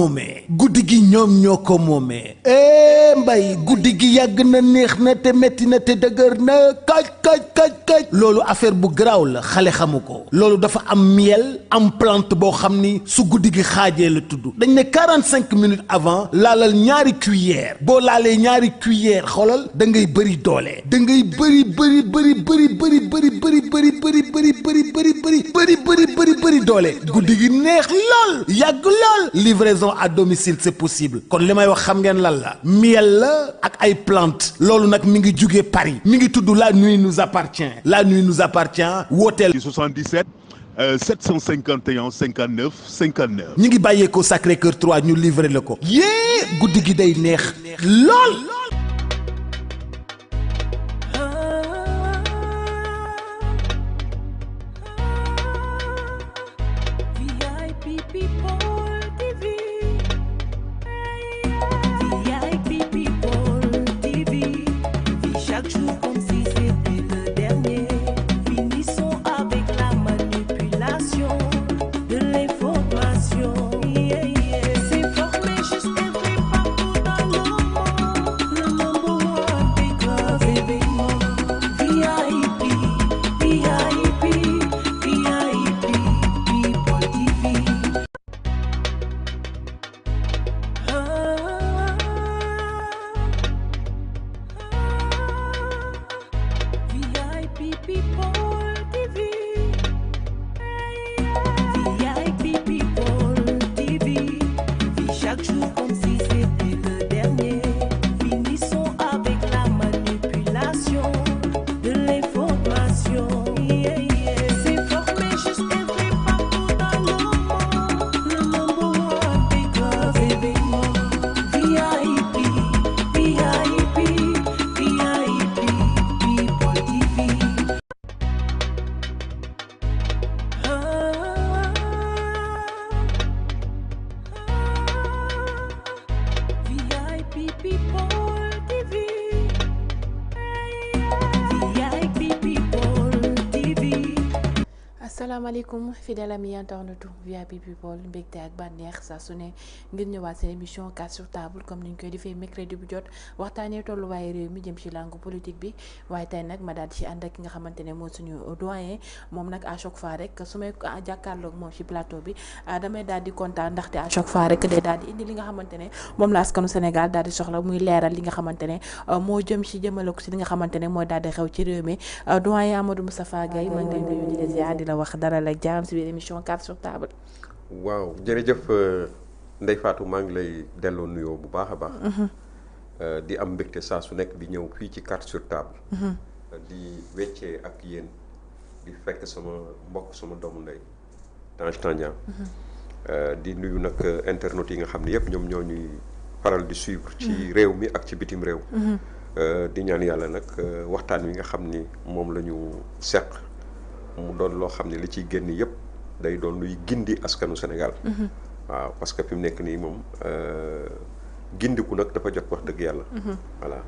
moomee guddi gi ñoom ñoo ko moomee mbay guddi gi yàgg na neex na te metti na te dëgër na kaj loolu affaire bu garaaw la xale xamu ko loolu dafa am miel am plante boo xam ni su guddi gi xaajee la tudd dañ ne 45 minutes avant laalal ñaari cuillère boo laalee ñaari cuillère xoolal da ngay bëri doole da ngay bëri doole guddi gi neex lool yàgg lool livraison à domicile c'est possible kon li may wax xam ngeen lan la miel la ak ay plante loolu nag mi ngi jugee Paris mi ngi tudd la nuit nous appartient wooteel 77 751 59 59 ñi ngi bàyyeekoo Sacré-Cœur 3 ñu livré la ko yée guddi gi day neex lool asalaamaaleykum fidèle ami internetu VIP People mbégte ak bànneex saa su ne ngir ñëwaat seen émission 4 sur table comme niñ koy defee mercredi bu jot waxtaanee tolluwaaye réew mi jëm ci langue politique bi waaye tey nag ma daal ci ànd ak ki nga xamante ne moo suñu doyen moom nag à chaque fois rek su may jàkkaarloog moom ci plateau bi damay daal di kontaan ndaxte à chaque fois rek day daal di indi li nga xamante ne moom la askanu Sénégal daal di soxla muy leeral li nga xamante ne moo jëm ci jëmale ko ci li nga xamante ne mooy daal di xew ci réew mi doyen Amadou Moustapha Gueye maa ngi lay nuyu di la ziar di la wax dara la jaam si biir émission 4 sur table. waaw jërëjëf Ndeye Fatou maa ngi lay delloo nuyoo bu baax a baax. di am mbégte saa su nekk di ñëw fii ci 4 sur table. di weccee ak yéen di fekk sama mbokk sama doomu ndey Tange Tandian. di nuyu nag internautes yi nga xam ne yëpp ñoom ñoo ñuy faral di suivre. ci réew mi ak ci bitim réew. di ñaan yàlla nag waxtaan wi nga xam ni moom la ñu seq. mu doon loo xam ne li ciy génn yëpp day doon luy gindi askanu Sénégal. waaw parce que fi mu nekk nii moom gindiku nag dafa jot wax dëgg yàlla. voilà.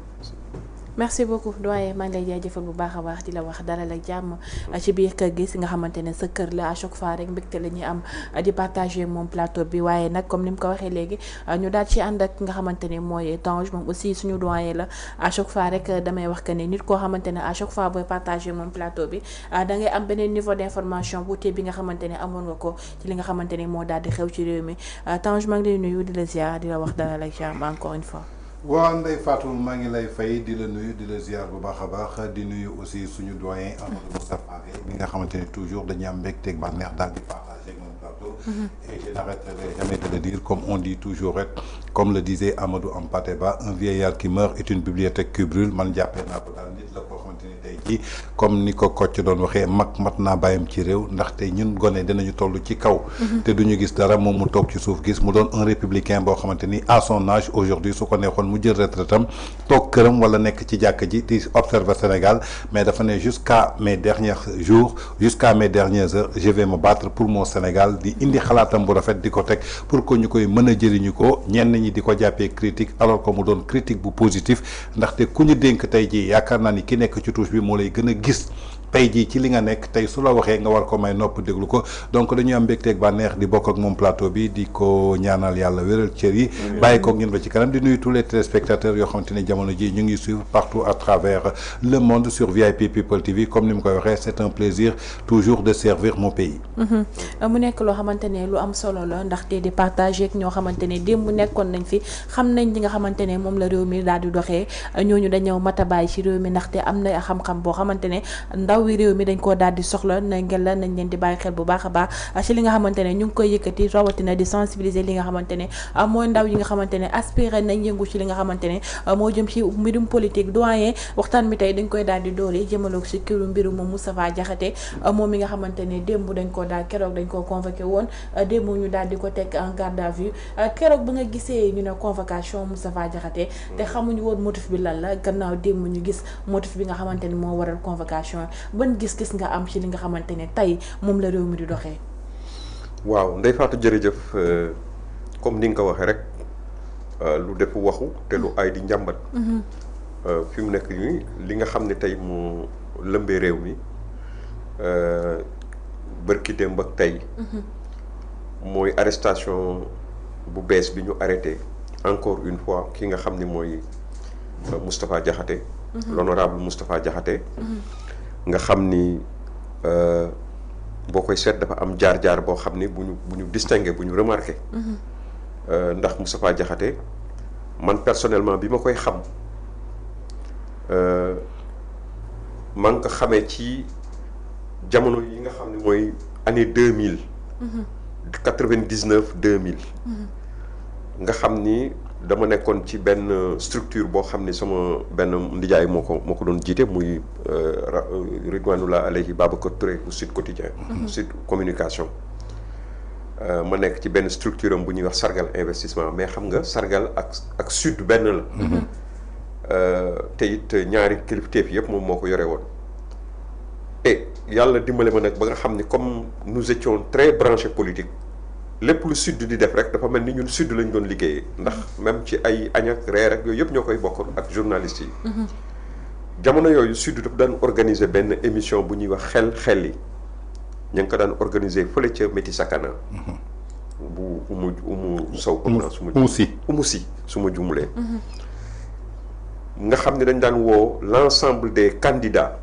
merci beaucoup doyen maa ngi lay jaajëfal bu baax a baax di la wax dalal ak jàmm ci biir kër gi si nga xamante ne sa kër la à chaque fois rek mbégte la ñuy am di partager moom plateau bi waaye nag comme ni mu ko waxee léegi ñu daal ci ànd ak nga xamante ne mooy Tange moom aussi suñu doyen la à chaque fois rek damay wax que ne nit koo xamante ne à chaque fois booy partager moom plateau bi da ngay am beneen niveau d'information bu tee bi nga xamante ne amoon nga ko ci li nga xamante ne moo daal di xew ci réew mi Tange maa ngi lay nuyu di la ziar di la wax dalal ak jàmm encore une fois. waaw Ndeye Fatou maa ngi lay fay di la nuyu di la ziar bu baax a baax di nuyu aussi suñu doyen Amadou Moustapha Gueye mi nga xamante ne toujours dañuy am mbégteeg bànneex daal di partager mon plateau. Et je n'arrêterai jamais de le dire comme on dit toujours rek comme le disait Amadou Hampâté Bâ un vieillard qui meurt est une bibliothèque qui brûle man jàppee naa ko daal nit la koo xamante ni tey jii comme ni ko Kocc doon waxee mag mat naa bàyyam ci réew ndaxte ñun gone dinañu toll ci kaw. te duñu gis dara moom mu toog ci suuf gis mu doon un républicain boo xamante ni à son âge aujourd'hui su ko neexoon mu jël retraitam toog këram wala nekk ci jàkk ji di observer Sénégal mais dafa ne jusqu'à mes derniers jours jusqu'à mes dernières heures je vais me battre pour mon Sénégal di indi xalaatam bu rafet di ko teg pour que ñu koy mën a jëriñu ko ñenn ñi di ko jàppee critique alors que mu doon critique bu positif ndaxte ku ñu dénk tey ji yaakaar naa ni ki nekk ci touche bi moo lay gën a gis tey jii ci li nga nekk tey su la waxee nga war ko may nopp déglu ko donc dañuy am mbégteeg bànneex di bokk ak moom plateau bi di ko ñaanal yàlla wéral cër yi bàyyi koog ñun ba ci kanam di nuyu tous les téléspectateurs yoo xamante ne jamono ji ñu ngi suivre partout à travers le monde sur VIP People TV comme ni mu koy waxee c'est un plaisir toujours de servir mon pays. mu nekk loo xamante ne lu am solo la ndaxte di partager ak ñoo xamante ne démb nekkoon nañ fi xam nañ li nga xamante ne moom la réew mi daal di doxee ñooñu dañoo mat a bàyyi ci réew mi ndaxte am na xam-xam boo xamante ne ndaw wi réew mi dañ koo daal di soxla na ngel la nañ leen di bàyyi xel bu baax a baax ci li nga xamante ne ñu ngi koy yëkkati rawatina di sensibiliser li nga xamante ne mooy ndaw yi nga xamante ne aspiré nañ yëngu ci li nga xamante ne moo jëm ci mbirum politique doyen waxtaan mi tey dañ koy daal di doole jëmaloog ci kiru mbirum Moustapha Diakhaté moom mi nga xamante ne démb dañ koo daal keroog dañ koo convoqué woon démb ñu daal di ko teg en garde à vue keroog ba nga gisee ñu ne convocation Moustapha Diakhaté te xamuñu woon motif bi lan la gannaaw démb ñu gis motif bi nga xamante ne moo waral convocation ban gis-gis nga am ci li nga xamante ne tey moom la réew mi di doxee. waaw Ndeye Fatou jërëjëf comme ni nga ko waxee rek lu def waxu te lu ay di njàmbat. fi mu nekk nii li nga xam ne tey mu lëmbee réew mi bërki démb ak tey. mooy arrestation bu bees bi ñu arrêté encore une fois ki nga xam ni mooy Moustapha Diakhaté. l'honorable Moustapha Diakhaté. nga xam ni boo koy seet dafa am jaar-jaar boo xam ni bu ñu distingué bu ñu remarqué. ndax Moustapha Diakhaté man personnellement bi ma koy xam maa ngi ko xamee ci jamono yi nga xam ne mooy année 2000. 99 2000. nga xam ni dama nekkoon ci benn structure boo xam ni sama benn ndijaay moo ko doon jiite muy Ridwanullah alayhi Babacar Touré bu Sud Quotidien. Sud Communication. ma nekk ci benn structure am bu ñuy wax Sargal investissement mais xam nga Sargal ak Sud benn la. te it ñaari kilifteef yëpp moom moo ko yore woon. et yàlla dimbale ma nag ba nga xam ni comme nous étions très branchés politique lépp lu Sud di def rek dafa mel ni ñun Sud lañ doon liggéeyee ndax même ci ay añ ak reer ak yooyu yëpp ñoo koy bokk ak journalistes yi. jamono yooyu Sud dafa daan organiser benn émission bu ñuy wax xel yi ñu ngi ko daan organiser fële ca Métis Sakana. bu umu sow. umu si su ma jumulee. nga xam ne dañ daan woo l'ensemble des candidats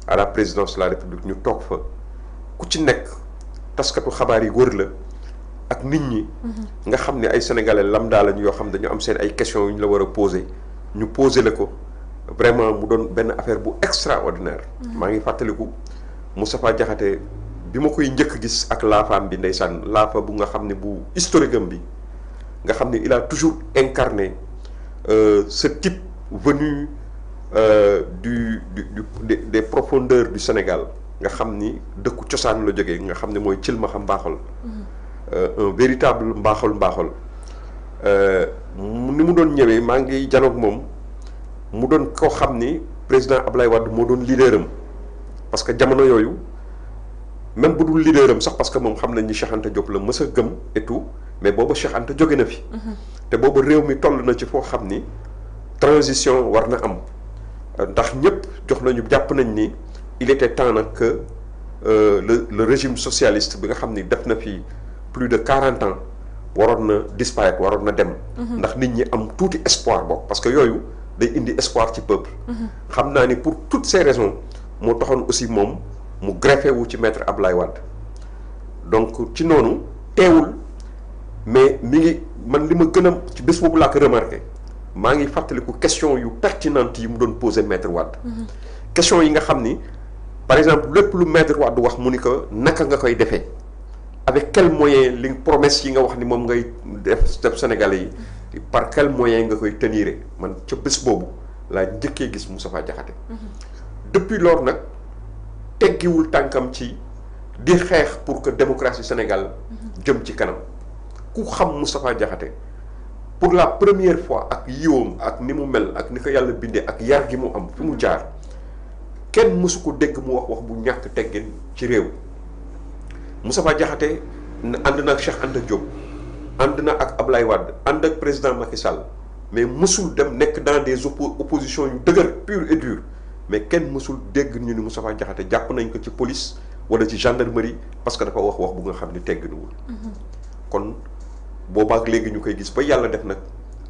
à la présidence de la République ñu toog fa ku ci nekk taskatu xabaar yi wër la ak nit ñi. nga xam ne ay sénégalais lambda lañu yoo xam dañu am seen ay questions yu ñu la war a poser ñu poser la ko vraiment mu doon benn affaire bu extraordinaire. maa ngi fàttaliku Moustapha Diakhaté bi ma koy njëkk gis ak laafaam bi ndeysaan laafa bu nga xam ne bu historique am bi nga xam ne il a toujours incarné ce type venu des profondeurs du Sénégal nga xam ni dëkku cosaan la jógee nga xam ne mooy cil ma xam mbaaxal un véritable mbaaxal ni mu doon ñëwee maa ngi janoog moom mu doon koo xam ni président Ablaye Wade moo doon leader am parce que jamono yooyu même bu dul leader am sax parce que moom xam nañ ni Cheikh Anta Diop la mës a gëm et tout mais booba Cheikh Anta jóge na fi. te booba réew mi toll na ci foo xam ni transition war na am ndax ñëpp jox nañu jàpp nañ ni il était temps nag que le régime socialiste bi nga xam ni def na fi plus de 40 ans waroon na disparaître waroon na dem. ndax nit ñi am tuuti espoir bokk parce que yooyu day indi espoir ci peuple. xam naa ni pour toutes ces raisons moo taxoon aussi moom mu greffé wu ci maître Ablaye Wade donc ci noonu teewul mais mi ngi man li ma gën a ci bés boobu laa ko remarqué maa ngi fàttaliku question yu pertinente yi mu doon posé maître Wade. question yi nga xam ni par exemple lépp lu maître Wade wax mu ni ko naka nga koy defee avec quel moyen li promesse yi nga wax ni moom ngay def Sénégalais yi par quel moyen nga koy tenir man ca bés boobu laa njëkkee gis Moustapha Diakhaté. depuis loolu nag teggiwul tànkam ci di xeex pour que démocratie Sénégal jëm ci kanam ku xam Moustapha Diakhaté pour la première fois ak yiwam ak ni mu mel ak ni ko yàlla bindee ak yar gi mu am fi mu jaar kenn mësu ko dégg mu wax bu ñàkk teggin ci réew. Moustapha Diakhaté ànd na ak Cheikh Anta Diop ànd na ak Ablaye Wade ànd ak président Macky Sall mais mësul dem nekk dans des oppositions yu dëgër pur et dur mais kenn mësul dégg ñu ni Moustapha Diakhaté jàpp nañ ko ci police wala ci gendarmerie parce que dafa wax bu nga xam ni tegginuwul kon boobaak léegi ñu koy gis ba yàlla def nag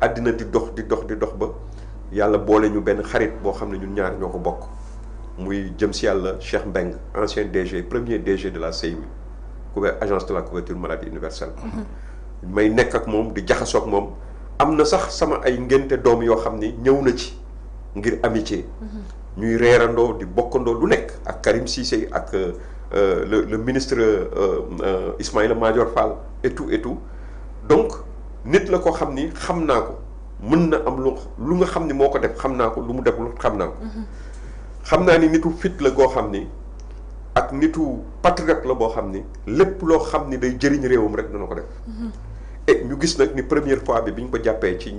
àddina di dox ba yàlla boole ñu benn xarit boo xam ne ñun ñaar ñoo ko bokk muy jëm si yàlla Cheikh Mbeng ancien DG premier DG de la CMU agence de la couverture maladie universelle may nekk ak moom di jaxasoo ak moom am na sax sama ay ngénte doom yoo xam ni ñëw na ci ngir amitié ñuy reerandoo di bokkandoo lu nekk ak Karim Cissé ak le ministre Ismaïla Madior Fall et tout donc nit la koo xam ni xam naa ko mën na am lu nga xam ni moo ko def xam naa ko lu mu def lu xam naa ko xam naa ni nitu fit la goo xam ni ak nitu patriote la boo xam ni lépp loo xam ni day jëriñ réewam rek dana ko def et ñu gis nag ni première fois bi ñu ko jàppee ci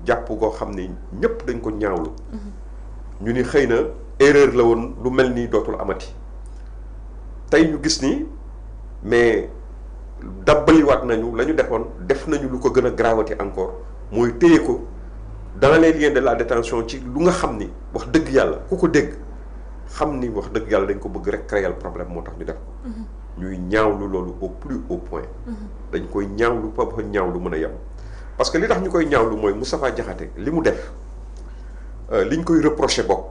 jàpp goo xam ni ñëpp dañ ko ñaawlu ñu ni xëy na erreur la woon lu mel ni dootul amati tey ñu gis ni mais dabbaliwaat nañu la ñu defoon def nañu lu ko gën a grawati encore mooy téye ko dans les liens de la détention ci lu nga xam ni wax dëgg yàlla ku ko dégg xam ni wax dëgg yàlla dañ ko bëgg rek créer problème moo tax ñu def ko ñuy ñaawlu loolu au plus haut point dañ koy ñaawlu ba ñaawlu mën a yem parce que li tax ñu koy ñaawlu mooy Moustapha Diakhaté li mu def liñ koy reproché bokk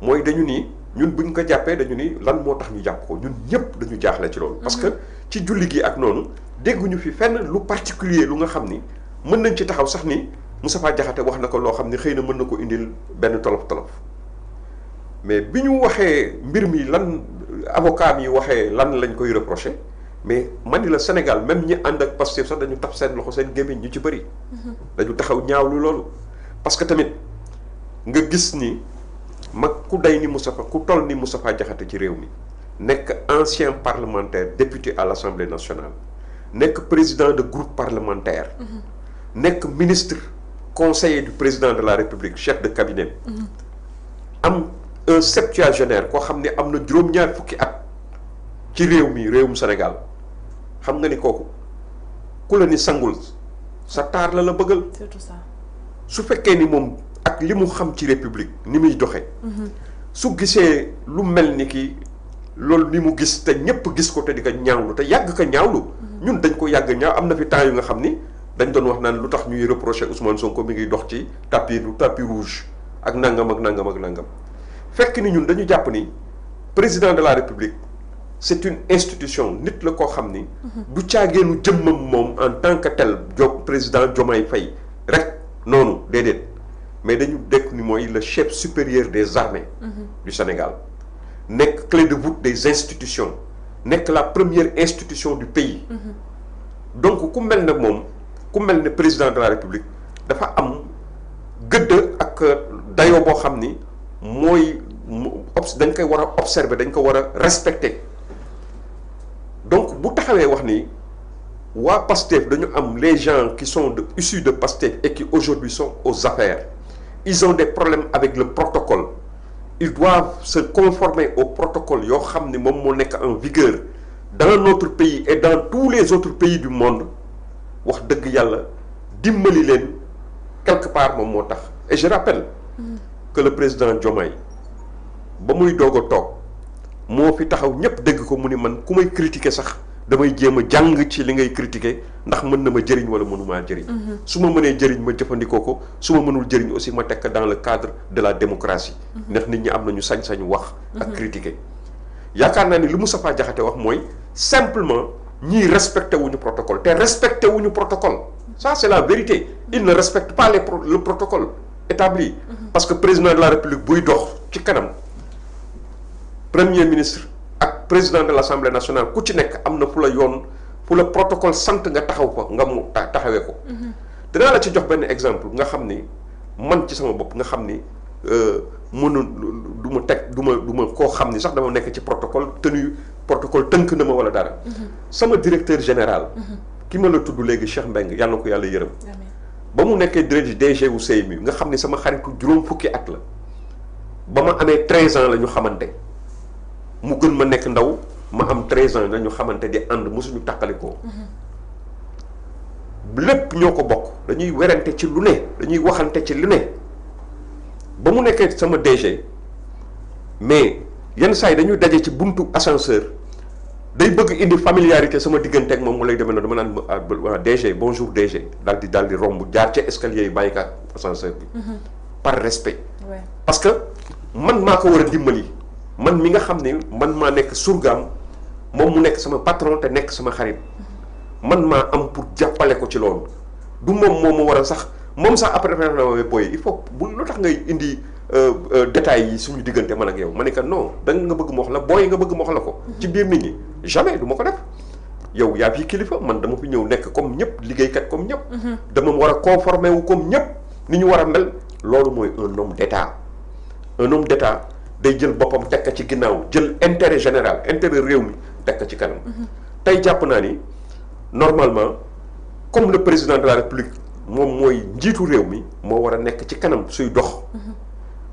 mooy dañu ni ñun buñ ko jàppee dañu ni lan moo tax ñu jàpp ko ñun ñëpp dañu jaaxle ci loolu parce que ci julli gi ak noonu dégguñu fi fenn lu particulier lu nga xam ni mën nañ ci taxaw sax ni Moustapha Diakhaté wax na ko loo xam ni xëy na mën na ko indil benn tolof mais bi ñu waxee mbir mi lan avocat yi waxee lan lañ koy reproché mais man ni la Sénégal même ñi ànd ak Pastef sax dañu taf seen loxo seen gémmiñ ñu ci bëri dañu taxaw ñaawlu loolu parce que tamit nga gis ni mag ku day ni Moustapha ku toll ni Moustapha Diakhaté ci réew mi nekk ancien parlementaire député à l'Assemblée nationale nekk président de groupe parlementaire nekk ministre conseiller du président de la République chef de cabinet am un septuagénaire koo xam ne am na juróom-ñaar fukki at ci réewum Sénégal xam nga ni kooku ku la ni sangul sa taar la bëggal surtout ça su fekkee ni moom ak li mu xam ci république ni muy doxe su gisee lu mel ni ki loolu ni mu gis te ñépp gis ko te di ko ñaawlu te yàgg ko ñaawlu ñun dañ ko yàgg ñaaw am na fi temps yu nga xam ni dañ doon wax naan lu tax ñuy reprocher Ousmane Sonko mi ngi dox ci tapis rouge ak nangam fekk ni ñun dañu jàpp ni président de la république c'est une institution nit la koo xam ni du caageenu jëmmam moom en tant que tel président Diomaye Faye rek noonu déedéet mais dañu dekk ni mooy le chef supérieur des armées du Sénégal nekk clé de voûte des institutions nekk la première institution du pays donc ku mel ne moom ku mel ne président de la république dafa am gëdd ak dayoo boo xam ni mooy dañ koy war a observer dañ ko war a respecter donc bu taxawee wax ni waa Pastef dañu am les gens qui sont issus de Pastef et qui aujourd'hui sont aux affaires ils ont des problèmes avec le protocole ils doivent se conformer au protocole yoo xam ni moom moo nekk en vigueur dans notre pays et dans tous les autres pays du monde wax dëgg yàlla dimbali leen quelque part moom moo tax et je rappelle que le président Diomaye ba muy doog a toog moo fi taxaw ñépp dégg ko mu ni man ku may critiquer sax damay jéem a jàng ci li ngay critiquer ndax mën na ma jëriñ wala mënumaa jëriñ su ma mënee jëriñ ma jëfandikoo ko su ma mënul jëriñ aussi ma tekk dans le cadre de la démocratie ndax nit ñi am nañu sañ-sañu wax ak critiquer yaakaar naa ni li Moustapha Diakhaté wax mooy simplement ñii respecté wuñu protocole te respecté wuñu protocole ça c'est la vérité ils ne respectent pas le protocole établi parce que président de la République buy dox ci kanam premier ministre ak président de l'Assemblée nationale ku ci nekk am na fu la yoon fu la protocole sant nga taxaw fa nga mu taxawee ko dinaa la ci jox benn exemple nga xam ni man ci sama bopp nga xam ni du ma koo xam ni sax dama nekk ci protocole tënk na ma wala dara sama directeur général ki ma la tudd léegi Cheikh Mbeng yàlla na ko yàlla yërëm ba mu nekkee DG wu CMU nga xam ni sama xaritu juróom fukki at la ba ma amee 13 ans la ñu xamante mu gën ma nekk ndaw ma am 13 ans la ñu xamante di ànd mosuñu tàqalikoo lépp ñoo ko bokk dañuy werante ci lu ne dañuy waxante ci lu ne ba mu nekkee sama DG mais yenn saa yi dañuy daje ci buntu ascenseur day bëgg indi familiarité sama diggante ak moom mu lay demee na dama naan DG bonjour DG daal di romb jaar ca escalier yi bàyyi ka ascenseur bi. par respect. parce que man maa ko war a dimbali man mi nga xam ne man maa nekk surgaam moom mu nekk sama patron te nekk sama xarit man maa am pour jàppale ko ci loolu du moom moo war a sax moom sax après na boy il faut bu lu tax ngay indi détails yi suñu diggante man ak yow ma ne que non da nga bëgg ma wax la booy nga bëgg ma wax la ko. ci biir nit ñi jamais du ma ko def yow yaa fi kilifa man dama fi ñëw nekk comme ñëpp liggéeykat comme ñëpp. dama war a conformer wu comme ñëpp ni ñu war a mel loolu mooy un homme d'état un homme d'état day jël boppam teg ko ci ginnaaw jël intérêt général intérêt réew mi teg ko ci kanam. tey jàpp naa ni normalement comme le président de la république moom mooy njiitu réew mi moo war a nekk ci kanam suy dox.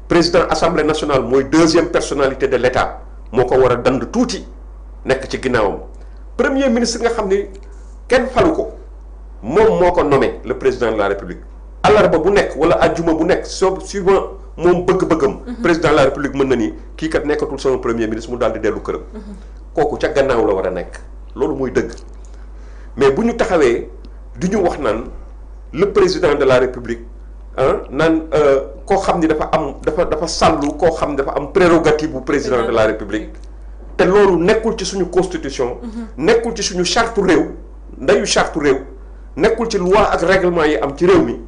président assemblée nationale mooy deuxième personnalité de l'état moo ko war a dand tuuti nekk ci ginnaawam premier ministre nga xam ni kenn falu ko moom moo ko nommé le président de la république alarba bu nekk wala ajjuma bu nekk suivant moom bëgg-bëggam. président de la république mën na ni kii kat nekkatul sama premier ministre mu daal di dellu këram. kooku ca gannaaw la war a nekk loolu mooy dëgg mais bu ñu taxawee du ñu wax naan le président de la république naan koo xam ni dafa sàllu koo xam ni dafa am prérogative bu président de la république te loolu nekkul ci suñu constitution. nekkul ci suñu charte réew ndeyu charte réew nekkul ci loi ak règlement yi am ci réew mi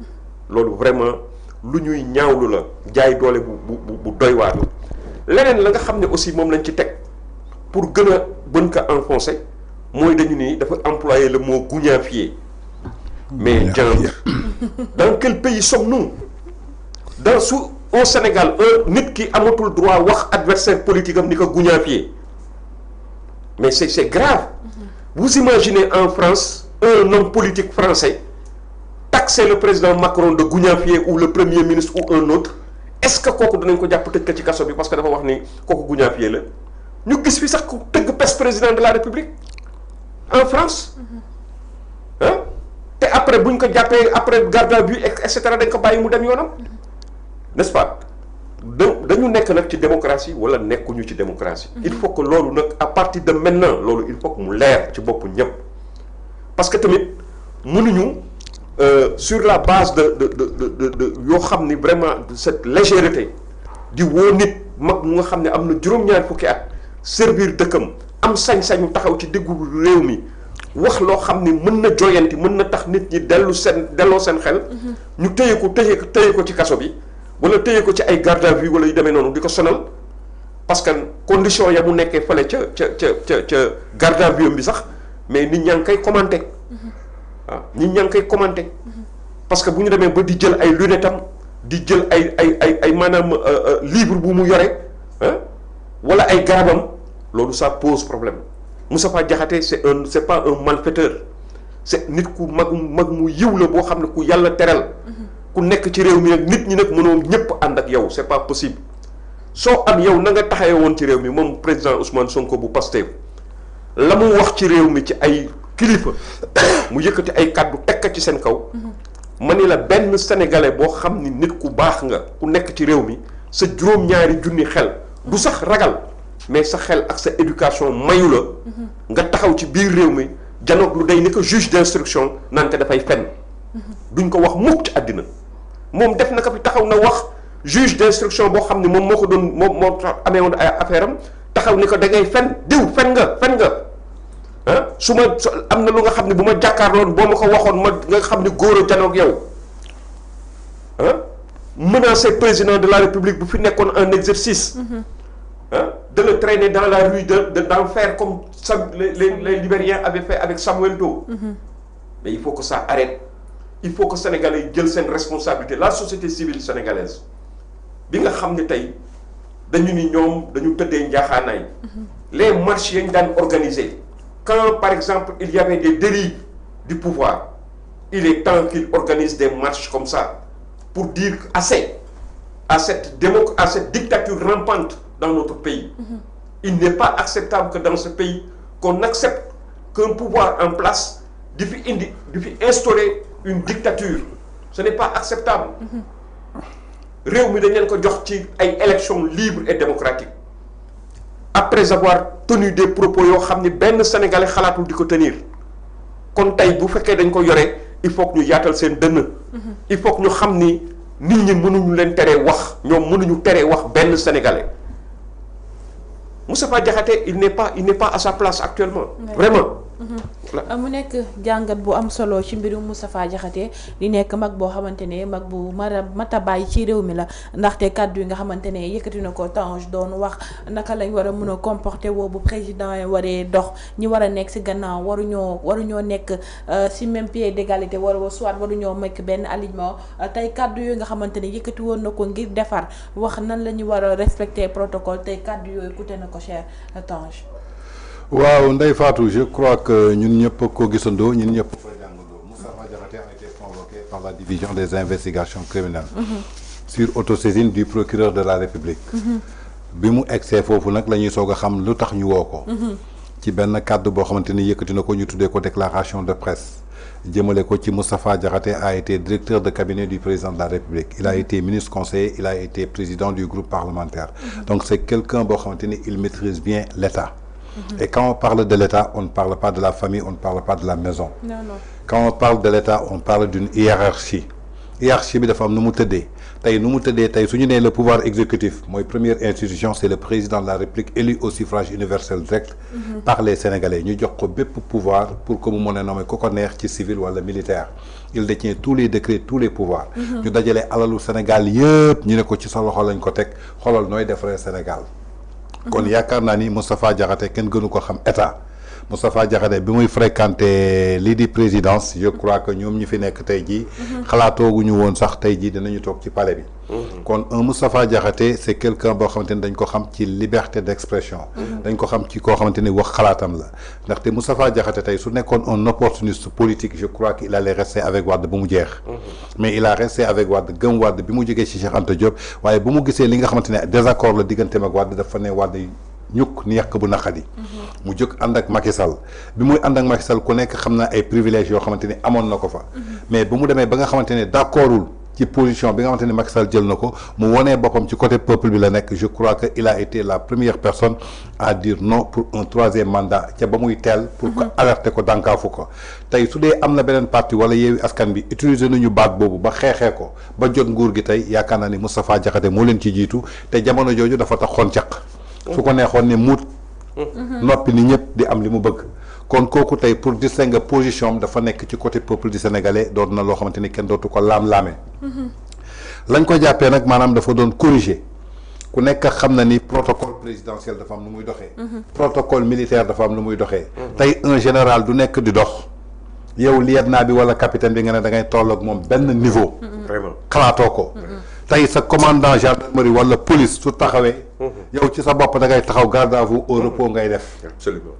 loolu vraiment lu ñuy ñaawlu la jaay doole bu doy waar la leneen la nga xam ne aussi moom lañ ci teg pour gën a bën ko enfoncer mooy dañu ni dafa employer le mot guñaafier mais dans quel pays sommes-nous au Sénégal nit ki amatul droit wax adversaire politique am ni ko guñaafier mais c'est grave. Vous imaginez en France un homme politique français taxer le président Macron de guñaafier ou le premier ministre ou un autre est-ce que kooku dinañ ko jàpp tëj ko ci kaso bi parce que dafa wax ni kooku guñaafier la ñu gis fi sax ku tëgg pes président de la République en France te après buñ ko jàppee après garde à vue et cetera dañ ko bàyyi mu dem yoonam n'est-ce pas dañu nekk nag ci démocratie wala nekkuñu ci démocratie. il faut que loolu nag à partir de maintenant loolu il faut que mu leer ci bopp ñëpp parce que tamit mënuñu sur la base de yoo xam ni vraiment cette légèreté di woo nit mag mu nga xam ne am na juróom-ñaari fukki at servir dëkkam am sañ-sañu taxaw ci diggu réew mi wax loo xam ni mën na joyanti mën na tax nit ñi delloo seen xel. ñu téye ko ci kaso bi. wala téye ko ci ay garde à vue wala yu demee noonu di ko sonal parce que condition ya mu nekkee fële ca garde à vue bi sax mais nit ñaa ngi koy commenté waaw nit ñaa ngi koy commenté parce que bu ñu demee ba di jël ay lunettes am di jël ay maanaam livre bu mu yore wala ay garabam loolu ça pose problème Moustapha Diakhaté c'est pas un malfaiteur c'est nit ku mag mu yiw la boo xam ne ku yàlla teral ku nekk ci réew mi nag nit ñi nag mënoo ñëpp ànd ak yow c'est pas possible soo am yow na nga taxawee woon ci réew mi moom président Ousmane Sonko bu Pastef la mu wax ci réew mi ci ay kilifa mu yëkkati ay kàddu tekk ci seen kaw ma ni la benn sénégalais boo xam ni nit ku baax nga ku nekk ci réew mi sa juróom-ñaari junni xel du sax ragal mais sa xel ak sa éducation mayu la nga taxaw ci biir réew mi janoog lu day ni ko juge d'instruction naan ko dafay fenn duñ ko wax mukk ci àddina moom def na ko fi taxaw na wax juge d'instruction boo xam ne moom moo ko doon moo amee woon ay affaire am taxaw ni ko da ngay fen diw fen nga su ma am na lu nga xam ne bu ma jàkkaarloon boo ma ko waxoon ma nga xam ne góor a janoog yow menacer président de la république bu fi nekkoon en exercice de le traîner dans la rue d'en faire comme les Libériens avaient fait avec Samuel Doe mais il faut que ça arrête il faut que Sénégalais yi jël seen responsabilité la société civile sénégalaise bi nga xam ne tey dañu ni ñoom dañu tëddee njaaxaanaay les marches yañ daan organiser quand par exemple il y avait des dérives du pouvoir il est temps qu'ils organisent des marches comme ça pour dire assez à cette dictature rampante dans notre pays il n'est pas acceptable que dans ce pays qu'on accepte qu'un pouvoir en place di fi instaurer une dictature ce n'est pas acceptable réew mi dañ leen ko jox ci ay élections libres et démocratiques après avoir tenu des propos yoo xam ni benn sénégalais xalaatul di ko tenir kon tey bu fekkee dañ ko yore il faut que ñu yaatal seen dënn. il faut que ñu xam ni nit ñi mënuñu leen teree wax ñoom mënuñu teree wax benn sénégalais Moustapha Diakhaté il n'est pas à sa place actuellement. Vraiment. mu nekk jàngat bu am solo ci mbirum Moustapha Diakhaté di nekk mag boo xamante ne mag bu mata bàyyi ci réew mi la ndaxte kàddu yi nga xamante ne yëkkati na ko Tange doon wax naka lañ war a mën a comporter woo bu président yi waree dox ñi war a nekk si gannaaw waruñoo nekk si même pied d'égalité soit waruñoo mekk benn alignement tey kàddu yooyu nga xamante ne yëkkati woon na ko ngir defar wax nan la ñu war a respecter protocole tey kàddu yooyu coûté na ko cher Tange. waaw Ndeye Fatou je crois que ñun ñëpp ko gisandoo ñun ñëpp ko jàngandoo Moustapha Diakhaté a été convoqué par la division des investigations criminelles sur autosaisine du procureur de la République bi mu egsee foofu nag la ñuy soog a xam lu tax ñu woo ko ci benn kàddu boo xamante ni yëkkati na ko ñu tuddee ko déclaration de presse jëmale ko ci Moustapha Diakhaté a été directeur de cabinet du président de la République il a été ministre conseiller il a été président du groupe parlementaire donc c'est quelqu'un boo xamante ni il maîtrise bien l'État. Et quand on parle de l'État, on ne parle pas de la famille, on ne parle pas de la maison. Non. Quand on parle de l'État, on parle d'une hiérarchie. Hiérarchie bi dafa am nu mu tëddee tey nu mu tëddee tey su ñu nee le pouvoir exécutif mooy première institution c'est le président de la République élu au suffrage universel direct par les Sénégalais ñu jox ko bépp pouvoir pour que mu mën a nommer ku ko neex ci civil wala militaire il détient tous les décrets tous les pouvoirs ñu dajale alalu Sénégal yëpp ñu ne ko ci sa loxo lañ ko teg xoolal nooy defaree Sénégal kon yaakaar naa ni Moustapha Diakhaté kenn gënu ko xam état Moustapha Diakhaté bi muy fréquenté lii di présidence je crois que ñoom ñi fi nekk tey jii xalaatooguñu woon sax tey jii dinañu toog ci palais bi kon un Moustapha Diakhaté c'est quelqu'un boo xamante ni dañ ko xam ci liberté d'expression dañ ko xam ci koo xamante ni wax xalaatam la ndaxte Moustapha Diakhaté tey su nekkoon un opportuniste politique je crois qu'il allait rester avec Wade bu mu jeex mais il a resté avec Wade gëm Wade bi mu jógee ci Cheikh Anta Diop waaye bu mu gisee li nga xamante ne désaccord la digganteem ak Wade dafa ne Wade ñukk ni yàq bu naqadi mu jóg ànd ak Macky Sall bi muy ànd ak Macky Sall ku nekk xam na ay privilèges yoo xamante ni amoon na ko fa mais bu mu demee ba nga xamante ne d'accordul ci position bi nga xamante ni Macky Sall jël na ko mu wonee boppam ci côté peuple bi la nekk je crois que il a été la première personne à dire non pour un troisième mandat ca ba muy teel pour que alerter ko dànkaafu ko tey su dee am na beneen parti wala Yewwi Askan bi utiliser nañu baat boobu ba xeexee ko ba jot nguur gi tey yaakaar naa ni Moustapha Diakhaté moo leen ci jiitu te jamono jooju dafa taxoon caq su ko neexoon ne muut noppi ni ñëpp di am li mu bëgg kon kooku tey pour distinguer position am dafa nekk ci côté peuple du sénégalais doon na loo xamante ni kenn dootu ko laam-laamee lañ ko jàppee nag maanaam dafa doon corriger ku nekk xam na ni protocole présidentiel dafa am nu muy doxee protocole militaire dafa am nu muy doxee tey un général du nekk di dox yow lieutenant bi wala capitaine bi nga ne da ngay toll ak moom benn niveau Vraiment. xalaatoo ko tey sa commandant gendarmerie wala police su taxawee yow ci sa bopp da ngay taxaw garde à vous au repos ngay def Absolument.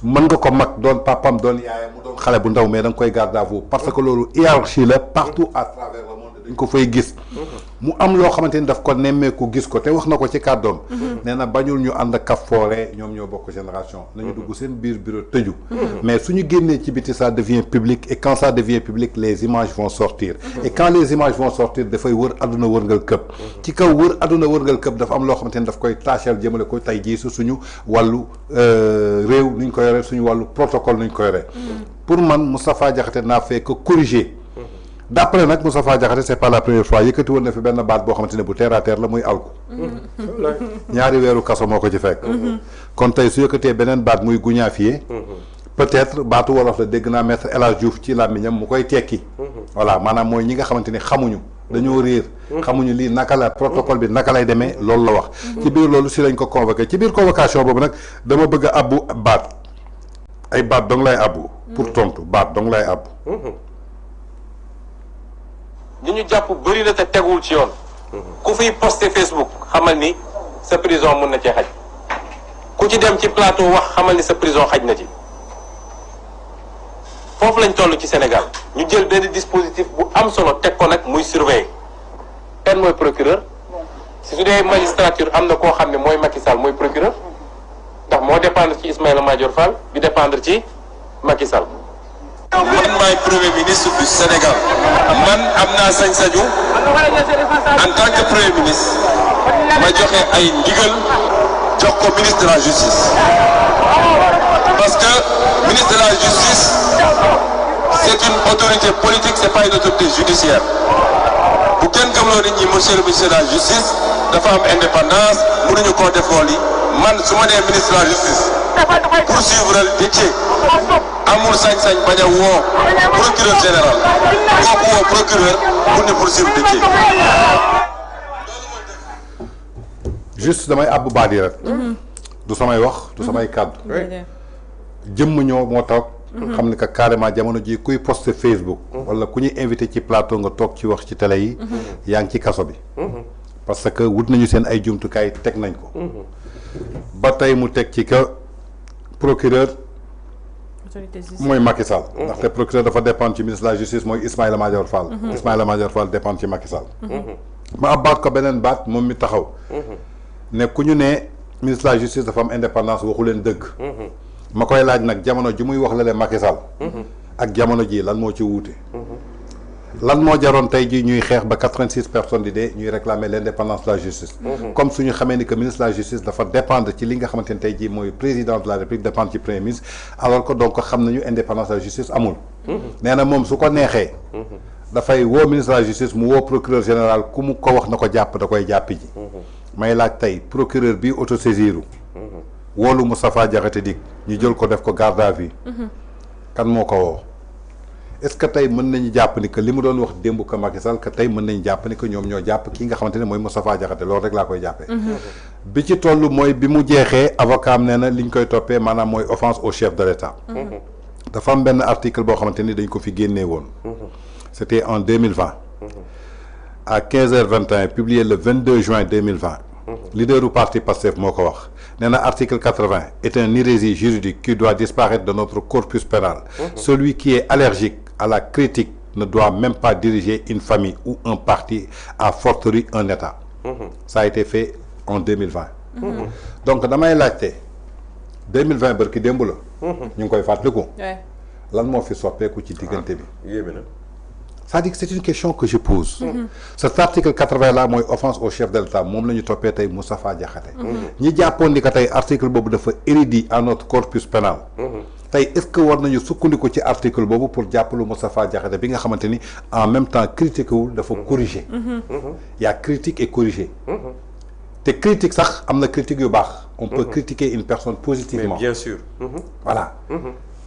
mën nga ko mag doon papam doon yaayam mu doon xale bu ndaw mais da nga koy garde à vous parce que loolu hiérarchie la partout à travers le monde dañ ko fay gis mu am loo xamante ni daf ko nemmeeku gis ko te wax na ko ci kàddoom nee na bañul ñu ànd kaf foore ñoom ñoo bokk génération nañu dugg seen biir bureau tëju mais suñu génnee ci biti ça devient public et quand ça devient public les images vont sortir et quand les images vont sortir dafay wër àdduna wërngal këpp ci kaw wër àdduna wërngal këpp dafa am loo xamante ni daf koy tâchel jëmale ko tey jii su suñu wàllu réew nuñ ko yore suñu wàllu protocole nuñ ko yore pour man Moustapha Diakhaté n'a fait que corriger d'après nag Moustapha Diakhaté c'est pas la première fois yëkkati woon na fi benn baat boo xamante ne bu terre à terre la muy alku ñaari weeru kaso moo ko ci fekk kon tey su yëkkatee beneen baat muy guñaafiye peut-être baatu wolof la dégg naa maître El Hadj Diouf ci làmmiñam mu koy tekki voilà maanaam mooy ñi nga xamante ni xamuñu dañoo réer xamuñu lii naka la protocole bi naka lay demee loolu la wax ci biir loolu si lañ ko convoqué ci biir convocation boobu nag dama bëgg a abbu baat ay baat dong lay abbu pour tontu baat dong lay abbu ñi ñu jàpp bëri na te teguwul ci yoon ku fiy posté Facebook xamal ni sa prison mun na cee xaj ku ci dem ci plateau wax xamal ni sa prison xaj na ci foofu lañ toll ci Sénégal ñu jël benn dispositif bu am solo teg ko nag muy surveiller kenn mooy procureur si su dee magistrature am na koo xam ne mooy Macky Sall mooy procureur ndax moo dépendre ci Ismaïla Madior Fall bi dépendre ci Macky Sall. man maay premier ministre du Sénégal man am naa sañ-sañu en tant que premier ministre ma joxe ay ndigal jox ko ministre de la justice parce que ministre de la justice c'est une autorité politique, c'est pas une autorité judiciaire. Bu kenn gëmloo nit ñi monsieur le ministre de la justice dafa am indépendance mënuñu koo defoo li man su ma nee ministre de la justice poursuivre Déthié amul sañ-sañ bañ a woo procureur général kooku woo procureur pour ñu poursuivre Déthié. juste damay àbb baat yi rek. du samay wax du samay kàddu. jëmm ñoo moo toog. xam ni que carrément jamono ji kuy poster Facebook. wala ku ñuy invité ci plateau nga toog ci wax ci télé yi. yaa ngi ci kaso bi. parce que wut nañu seen ay jumtukaay teg nañ ko. ba tey mu teg ci que procureur. mooy Macky Sall. ndaxte procureur dafa dépendre ci ministre de la justice mooy Ismaïla Madior Fall. Ismaïla Madior Fall dépendre ci Macky Sall. ma abbaat ko beneen baat moom mi taxaw. ne ku ñu ne ministre de la justice dafa am indépendance waxu leen dëgg. ma koy laaj nag jamono ji muy wax la leen Macky Sall. ak jamono ji lan moo ci wuute. lan moo jaroon tey jii ñuy xeex ba 86 personnes di dee ñuy réclamer l'indépendance de la justice. comme suñu xamee ni que ministre de la justice dafa dépendre ci li nga xamante ne tey jii mooy président de la république dépendre ci premier ministre alors que donc xam nañu indépendance de la justice amul. nee na moom su ko neexee. dafay woo ministre de la justice mu woo procureur général ku mu ko wax na ko jàpp da koy jàppi ji. may laaj tey procureur bi autosaisiru woolu Moustapha Diakhaté dik ñu jël ko def ko garde à vue. kan moo ko woo. est-ce que tey mën nañu jàpp ni que li mu doon wax démb ko Macky Sall que tey mën nañu jàpp ni que ñoom ñoo jàpp ki nga xamante ne mooy Moustapha Diakhaté loolu rek laa koy jàppee. bi ci toll mooy bi mu jeexee avocat am nee na li ñu koy toppee maanaam mooy offense au chef de l'État. dafa am benn article boo xamante ni dañ ko fi génnee woon. c'était en 2020. à 15h21 publié le 22 juin 2020. leader du parti Pastef moo ko wax. nee na article 80 est un hérésie juridique qui doit disparaître de notre corpus pénal. Celui qui est allergique à la critique ne doit même pas diriger une famille ou un parti, à fortiori un État. Ça a été fait en 2020. Donc damay laajte 2020 barki démb la. ñu ngi koy fàttaliku. lan moo fi soppeeku ci diggante bi. c'est-à-dire que c'est une question que je pose. Cet article 80 là mooy offense au chef de l'État moom la ñu toppee tey Moustapha Diakhaté. ñi jàppoon ni que tey article boobu dafa érudit à notre corpus pénal. tey est-ce que war nañu sukkandiku ci article boobu pour jàppalu Moustapha Diakhaté bi nga xamante ni en même temps critiqué wul dafa corriger. Il y a critique et corriger. te critique sax am na critique yu baax. on peut critiquer une personne positivement. Mais bien sûr. Voilà.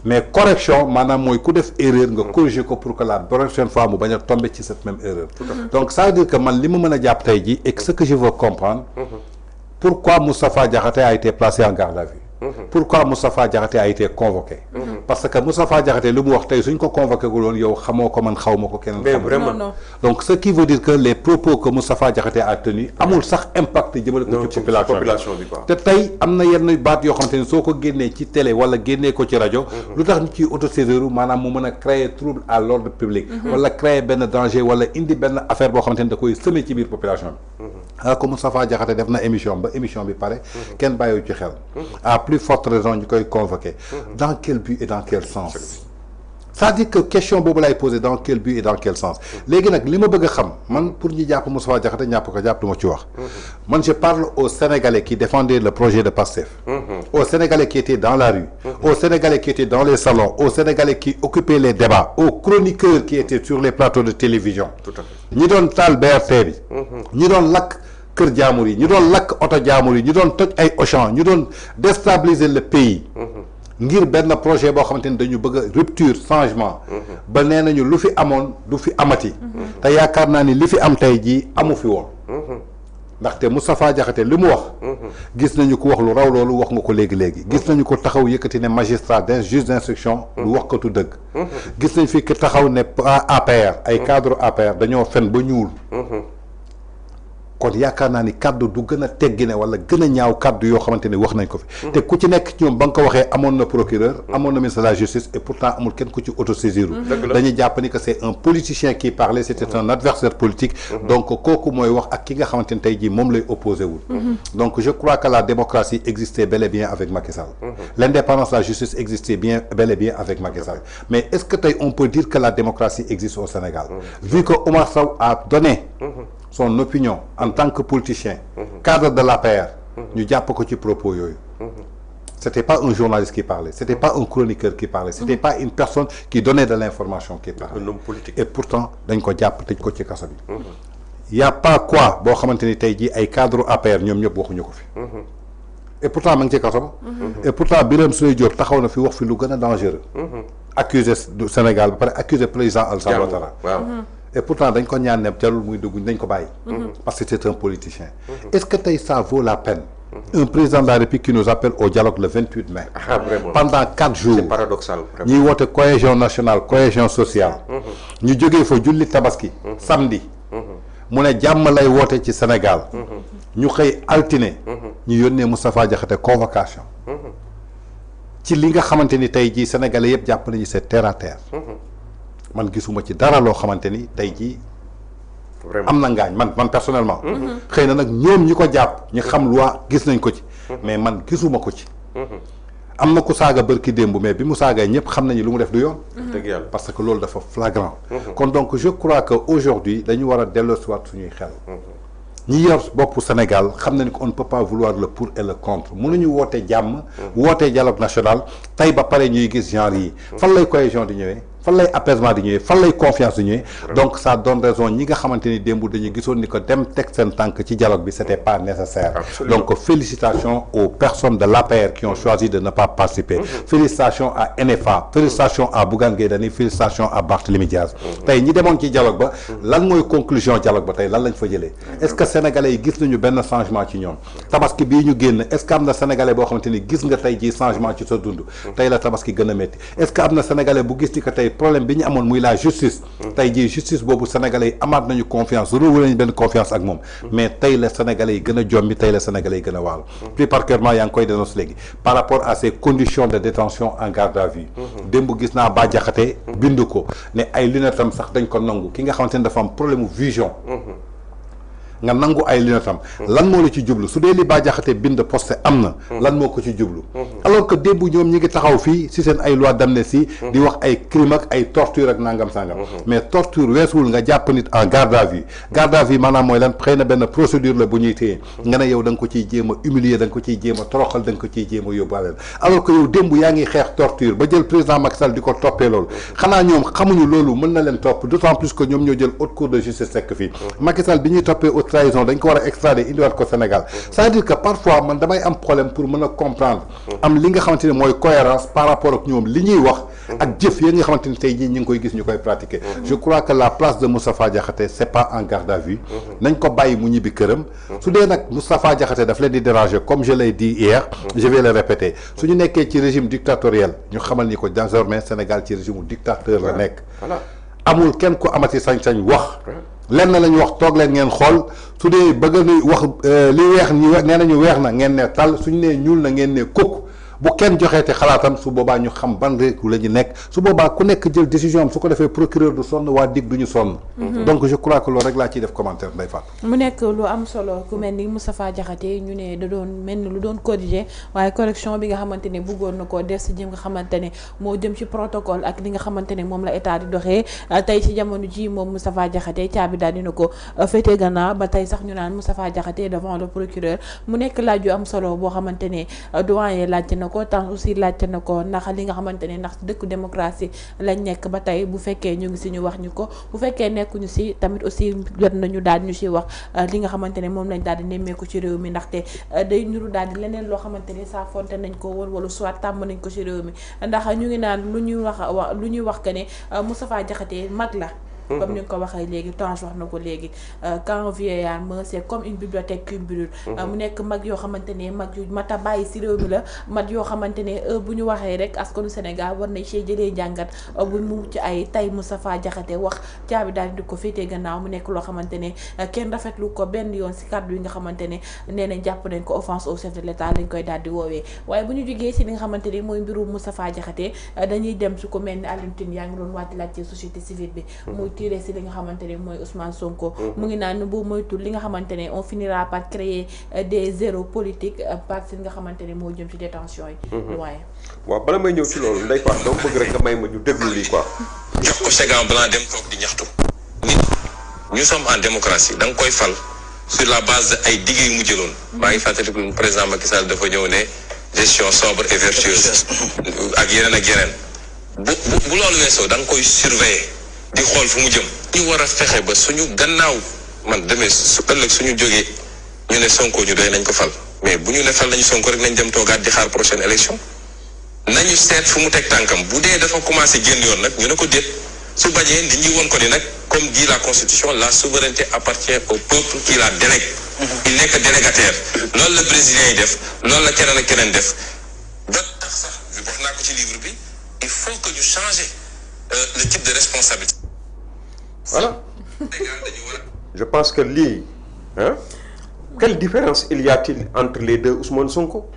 Mais correction maanaam mooy ku def erreur nga corriger ko pour que la prochaine fois mu bañ a tomber ci cette même erreur. Donc ça veut dire que man li ma mën a jàpp tey jii et ce que je veux comprendre. Pourquoi Moustapha Diakhaté a été placé en garde à vue. Pourquoi Moustapha Diakhaté a été convoqué. Parce que Moustapha Diakhaté lu mu wax tey suñ ko convoqué gu loon yow xamoo ko man xaw ma ko keneen. Mais vraiment. Donc ce qui veut dire que les propos que Moustapha Diakhaté a tenus amul sax impact jëmale ko ci population bi te tey am na yenn baat yoo xamante ni soo ko génnee ci télé wala génnee ko ci rajo. lu tax ñu ciy autosaisir maanaam mu mën a créer trouble à l'ordre public. wala créer benn danger wala indi benn affaire boo xamante ni da koy semer ci biir population bi. alors que Moustapha Diakhaté def na émission ba émission bi pare. kenn bàyyiwu ci xel. à plus forte raison ñu koy convoquer. Dans quel but et dans quel sens. C'est-à-dire que question boobu lay poser dans quel but et dans quel sens. léegi nag li ma bëgg a xam man pour ñu jàpp Moustapha Diakhaté ñàpp ko jàpp du ma ci wax. man je parle aux Sénégalais qui défendaient le projet de Pastef. aux Sénégalais qui étaient dans la rue. aux Sénégalais qui étaient dans les salons. aux Sénégalais qui occupaient les débats. aux chroniqueurs qui étaient sur les plateaux de télévision. Tout à fait. ñi doon taal BRT bi. ñi doon lakk kër jaamur yi ñu doon lakk oto jaamur yi ñu doon toj ay Auchan ñu doon déstabiliser le pays. ngir benn projet boo xamante ni dañu bëgg a rupture changement. ba nee nañu lu fi amoon du fi amati. te yaakaar naa ni li fi am tey jii amu fi woon. ndaxte Moustapha Diakhaté li mu wax. gis nañu ko wax lu raw loolu wax nga ko léegi. gis nañu ko taxaw yëkkati ne magistrat juge d'instruction. lu wax katu dëgg. gis nañ fi ki taxaw ne APR ay cadre APR dañoo fen ba ñuul. kon yaakaar naa ni kaddu du gën a teggine wala gën a ñaaw kaddu yoo xamante ni wax nañ ko fi. te ku ci nekk ci ñoom ba nga ko waxee amoon na procureur amoon na ministre de la justice et pourtant amul kenn ku ci autosaisiru. dañuy jàpp ni que c'est un politicien qui parlait c'était un adversaire politique. donc kooku mooy wax ak ki nga xamante ni tey jii moom lay opposé wul. donc je crois que la démocratie existait bel et bien avec Macky Sall. L'indépendance de la justice existait bel et bien avec Macky Sall. Mais est-ce que tey on peut dire que la démocratie existe au Sénégal. vu que Oumar Sow a donné son opinion en tant que politicien, cadre de l'APR, ñu jàpp ko ci propos yooyu. C'était pas un journaliste qui parlait, c'était pas un chroniqueur qui parlait, c'était pas une personne qui donnait de l'information qui parlait. Un homme politique. Et pourtant dañ ko jàpp tëj ko ci kaso bi. Y a pas quoi boo xamante ni tey jii ay cadre APR ñoom ñëpp waxuñu ko fi. Et pourtant ma ngi ci kaso ba. Et pourtant Birame Souleye Diop taxaw na fi wax fi lu gën a dangereux. Accusé du Sénégal ba pare accusé président Alassane Ouattara. Et pourtant dañ ko ñaan ne jarul muy dugg dañ ko bàyyi. Parce que c'est un politicien. Est-ce que tey ça vaut la peine? Un président de la République qui nous appelle au dialogue le 28 mai. Pendant 4 jours. C'est paradoxal. ñuy woote cohésion nationale cohésion sociale. ñu jógee fa julli tabaski. samedi. mu ne jàmm lay woote ci Sénégal. ñu xëy altine. ñu yónnee Moustapha Diakhaté convocation. ci li nga xamante ni tey jii sénégalais yëpp jàpp nañu c'est terre à terre. man gisuma ci dara loo xamante ni tey jii. am na ngaañ man personnellement. xëy na nag ñoom ñi ko jàpp ñi xam loi gis nañ ko ci. mais man gisuma ko ci. am na ku saaga bërki démb mais bi mu saagay ñëpp xam nañu lu mu def du yoon. dëgg yàlla parce que loolu dafa flagrant. kon donc je crois que aujourd'hui dañu war a delloosiwaat suñuy xel. ñi yor boppu Sénégal xam nañu qu'on ne peut pas vouloir le pour et le contre mënuñu woote jàmm. woote dialogue national tey ba pare ñuy gis genre yi. fan lay cohésion di ñëwee. fan lay apaisement di ñëwee fan lay confiance di ñëwee donc ça donne raison ñi nga xamante ni démb dañu gisoon ni ko dem teg seen tànk ci dialogue bi c'était pas nécessaire. Absolument. Donc félicitations aux personnes de l'APR qui ont choisi de ne pas participer. Félicitations à NFA félicitations à Bougane Gueye Dany félicitations à Barthélémy Diaz. tey ñi demoon ci dialogue ba lan mooy conclusion dialogue ba tey lan lañ fa jëlee est-ce que sénégalais yi gis nañu benn changement ci ñoom tabaski bii ñu génn est-ce que am na sénégalais boo xamante ni gis nga tey ji changement ci sa dund tey la tabaski gën a métti est-ce que am na sénégalais bu gis ni que tey problème bi ñu amoon muy la justice tey jii justice boobu sénégalais yi amaat nañu confiance renouvelé nañu benn confiance ak moom mais tey la sénégalais yi gën a jombi tey la sénégalais yi gën a waalu plus particulièrement yaa ngi koy dénonce léegi par rapport à ces conditions de détention en garde à vue démb gis naa Bah Diakhaté bind ko ne ay lunettes am sax dañ ko nangu ki nga xamante ne dafa am problème vision nga nangu ay lunettes am lan moo la ci jublu su dee li Bah Diakhaté bind posté am na lan moo ko ci jublu alors que démb ñoom ñi ngi taxaw fii si seen ay loi d'amnistie di wax ay crime ak ay torture ak nangam sangam mais torture weesuwul nga jàpp nit en garde à vue maanaam mooy lan xëy na benn procédure la bu ñuy téye nga ne yow da nga ko ciy jéem a humilier da nga ko ciy jéem a toroxal da nga ko ciy jéem a yóbbuwaaleel alors que yow démb yaa ngi xeex torture ba jël président Macky Sall di ko toppee loolu xanaa ñoom xamuñu loolu mën na leen topp d'autant plus que ñoom ñoo jël haute cour de justice sekk fii Macky Sall bi ñuy toppee trahison dañ ko war a extrader indiwaat ko Sénégal c'est-à-dire que parfois man damay am problème pour mën a comprendre am li nga xamante ne mooy cohérence par rapport ak ñoom li ñuy wax ak jëf yi nga xamante ni tey jii ñu ngi koy gis ñu koy pratiquer je crois que la place de Moustapha Diakhaté c'est pas en garde à vue nañ ko bàyyi mu ñibbi këram su dee nag Moustapha Diakhaté daf leen di déranger comme je l'ai dit hier je vais le répéter su ñu nekkee ci régime dictatorial ñu xamal ni ko désormais Sénégal ci régime dictateur la nekk amul kenn ku amati sañ-sañ wax lenn la ñu wax toog leen ngeen xool su dee bëgg na wax li weex ñi nee nañu weex na ngeen ne tal suñu nee ñuul na ngeen ne kukk bu kenn joxeete xalaatam su boobaa ñu xam ban réew la ñu nekk su boobaa ku nekk jël décision am su ko defee procureur du sonn waa dig du ñu sonn. donc je crois que loolu rek laa ciy def commentaire Ndeye Fatou. mu nekk lu am solo ku mel ni Moustapha Diakhaté ñu ne da doon mel ni lu doon corriger waaye correction bi nga xamante ne bëggoon na koo des jëm nga xamante ne moo jëm ci protocole ak li nga xamante ne moom la état di doxee tey ci jamono ji moom Moustapha Diakhaté caabi daal dina ko féete gannaaw ba tey sax ñu naan Moustapha Diakhaté devant le procureur mu nekk laaj yu am solo boo xamante ne doyen laajte na ko tant aussi laajte na ko ndax li nga xamante ne ndax dëkk démocratie lañ nekk ba tey bu fekkee ñu ngi si ñu wax ñu ko bu fekkee nekkuñu si tamit aussi jot nañu daal ñu si wax li nga xamante ne moom lañ daal di nemmeeku ci réew mi ndaxte day nuru daal di leneen loo xamante ne saa fonte nañ ko woon wala soit tàmm nañ ko ci réew mi ndax ñu ngi naan lu ñuy wax que ne Moustapha Diakhaté mag la comme ni nga ko waxee léegi Tange wax na ko léegi quand un vieillard meurt c'est comme une bibliothèque qui brûle mu nekk mag yoo xamante ne mag yu mat a bàyyi si réew mi la mag yoo xamante ne bu ñu waxee rek askanu Sénégal war nañ see jëlee jàngat bu mu ci ay tay Moustapha Diakhaté wax caabi daal di ko féetee gannaaw mu nekk loo xamante ne kenn rafetlu ko benn yoon si kàddu yi nga xamante ne nee nañ jàpp nañ ko offense au chef de l'État lañ koy daal di woowee waaye bu ñu jógee si li nga xamante ne mooy mbiru Moustapha Diakhaté dañuy dem su ko mel ni Alioune Tine yaa ngi doon waati laaj ci société civile bi tiré si li nga xamante ne mooy Ousmane Sonko mu ngi naan bu moytul li nga xamante ne on finira par créer des zéros politiques par si nga xamante ne moo jëm ci détention yi waaye waaw bala may ñëw ci loolu Ndeye Fatou dama bëgg rek nga may ma ñu déglu lii quoi jox ko ségan blanc dem toog di ñaxtu nit ñu sommes en démocratie da nga koy fal sur la base de ay digg yu mu jëloon. maa ngi fàttaliku président Macky Sall dafa ñëw ne gestion sobre et vertueuse ak yeneen. bu loolu weesoo da nga koy surveiller di xool fu mu jëm. ñu war a fexe ba suñu gannaaw man demee su ëllëg suñu jógee ñu ne Sonko ñu doy nañ ko fal mais bu ñu ne fal nañu Sonko rek nañ dem toogaat di xaar prochaine élection nañu seet fu mu teg tànkam bu dee dafa commencé génn yoon nag ñu ne ko déet su bañee nit ñi woon ko ni nag comme dit la constitution la souveraineté appartient au peuple qui la délègue. il n'est que délégataire. loolu la brésilien yi def loolu la keneen ak keneen def ba tax sax wax naa ko ci livre bi il faut que ñu changer le type de responsabilité. Voilà. Je pense que lii quelle différence il y a-t-il entre les deux Ousmane Sonko.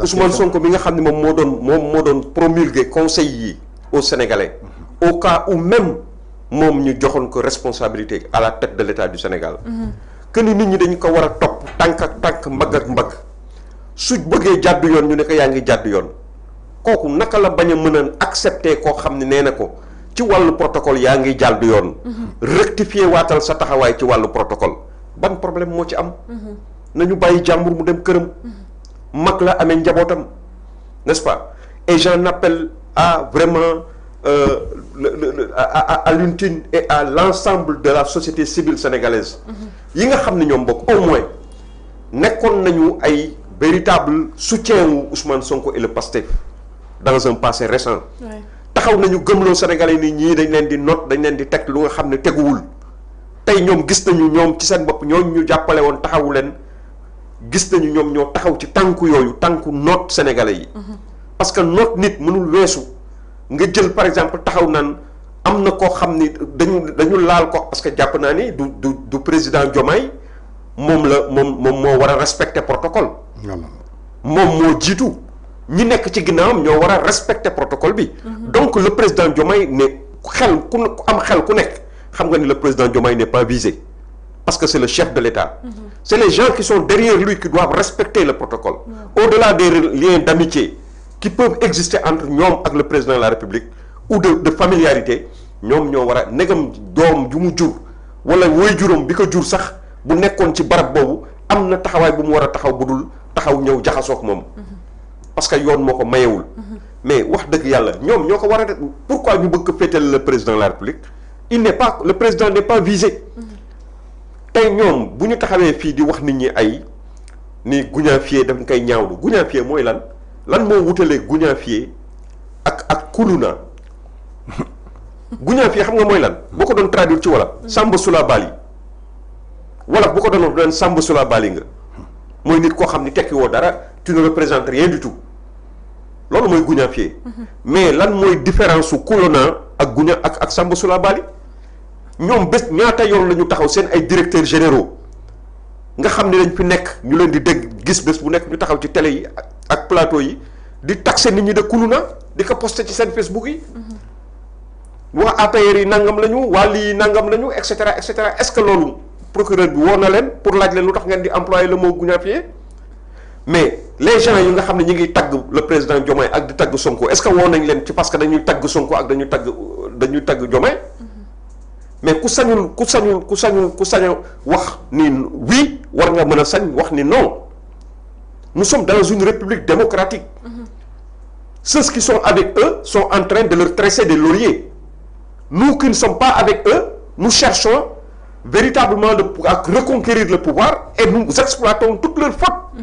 Ousmane Sonko bi nga xam ne moom moo doon promulguer conseil yi aux Sénégalais. Au cas où même moom ñu joxoon ko responsabilité à la tête de l'État du Sénégal. que ni nit ñi dañu ko war a topp tànk ak tànk mbagg ak mbagg su bëggee jàddu yoon ñu ne ko yaa ngi jàddu yoon kooku naka la bañ a mën a accepter koo xam ne nee na ko ci wàllu protocole yaa ngi jàddu yoon. rectifier waatal sa taxawaay ci wàllu protocole ban problème moo ci am. nañu bàyyi jàmbur mu dem këram. mag la amee njabootam n'est-ce pas et j'en appelle à vraiment à l'UNTIN et à l'ensemble de la société civile sénégalaise. yi nga xam ne ñoom bokk au moins nekkoon nañu ay véritable soutien wu Ousmane Sonko et le PASTEF dans un passé récent. taxaw nañu gëmloo Sénégalais ni ñii dañ leen di noot dañ leen di teg lu nga xam ne teguwul tey ñoom gis nañu ñoom ci seen bopp ñooñu ñu jàppale woon taxawu leen gis nañu ñoom ñoo taxaw ci tànku yooyu tànku noot Sénégalais yi. parce que noot nit mënul weesu nga jël par exemple taxaw naan am na koo xam ni dañu laal ko parce que jàpp naa ni du président Diomaye moom moo war a respecter protocole. moom moo jiitu. ñi nekk ci ginnaawam ñoo war a respecter protocole bi. donc le président Diomaye ne xel ku am xel ku nekk xam nga ni le président Diomaye n'est pas visé parce que c'est le chef de l'État. C'est les gens qui sont derrière lui qui doivent respecter le protocole. Au-delà des liens d'amitié qui peuvent exister entre ñoom ak le président de la République ou de familiarité ñoom ñoo war a negam doom ju mu jur wala woy juróom bi ko jur sax bu nekkoon ci barab boobu am na taxawaay bu mu war a taxaw bu dul taxaw ñëw jaxasoog moom. parce que yoon moo ko mayewul. mais wax dëgg yàlla ñoom ñoo ko war a def pourquoi ñu bëgg ko féetal le président de la République le président n'est pas visé. tey ñoom bu ñu taxawee fii di wax nit ñi ay ni guñaafiye dañ koy ñaawlu guñaafiye mooy lan moo wutalee guñaafiye ak kuluna guñaafiye xam nga mooy lan boo ko doon traduire ci wolof. Samba Sula Bali wolof bu ko doon Samba Sula Bali nga mooy nit koo xam ni tekki woo dara tu ne représentes rien du tout loolu mooy guñaafiye. mais lan mooy différence su kuluna ak Samba Sula Bali ñoom bés ñaata yoon la ñu taxaw seen ay directeurs généraux nga xam ne dañ fi nekk ñu leen di dégg gis bés bu nekk ñu taxaw ci télé yi ak plateau yi di taxé nit ñi de kuluna di ko posté ci seen Facebook yi. waa APR yi nangam lañu waa lii nangam lañu et cetera est-ce que loolu procureur bi woo na leen pour laaj leen lu tax ngeen di employer le mot guñaafiye mais les gens yi nga xam ne ñi ngi tagg le président Diomaye ak di tagg Sonko est-ce que woo nañ leen ci parce que dañuy tagg Sonko ak dañuy tagg Diomaye mais ku sañul wax ni oui war nga mën a sañ wax ni non nous sommes dans une république démocratique. Ceux qui sont avec eux sont en train de leur tresser des lauriers. Nous qui ne sommes pas avec eux, nous cherchons véritablement à reconquérir le pouvoir et nous exploitons toutes leurs fautes.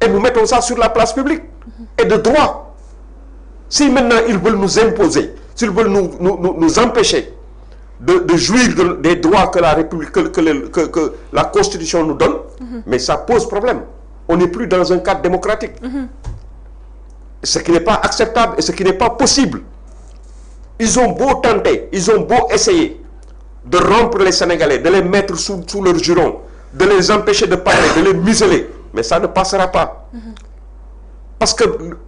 Et nous mettons ça sur la place publique. Et de droit. Si maintenant ils veulent nous imposer, s'ils veulent nous empêcher de jouir des droits que la République, que la Constitution nous donne, mais ça pose problème. On n'est plus dans un cadre démocratique. Ce qui n'est pas acceptable et ce qui n'est pas possible. Ils ont beau tenter, ils ont beau essayer de rompre les Sénégalais, de les mettre sous leur juron, de les empêcher de parler, de les museler, mais ça ne passera pas. Parce que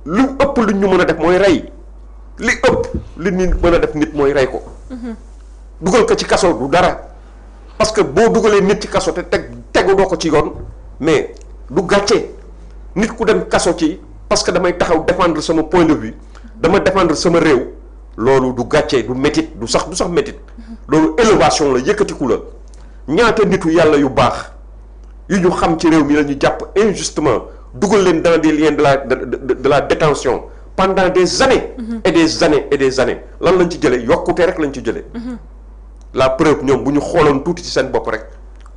lu ëpp lu ñu mën a def mooy rey li ëpp li ñu mën a def nit mooy rey ko. dugal ko ci kaso du dara parce que boo dugalee nit ci kaso te tegu doo ko ci yoon mais du gàcce nit ku dem kaso ci parce que damay taxaw défendre sama point de vue dama défendre sama réew loolu du gàcce du métit du sax métit loolu élévation la yëkkatiku la ñaata nitu yàlla yu baax yu ñu xam ci réew mi la ñu jàpp injustement dugal leen dans des liens de la détention pendant des années et des années et des années lan lañ ci jëlee yokkute rek lañ ci jëlee la preuve ñoom bu ñu xooloon tuuti ci seen bopp rek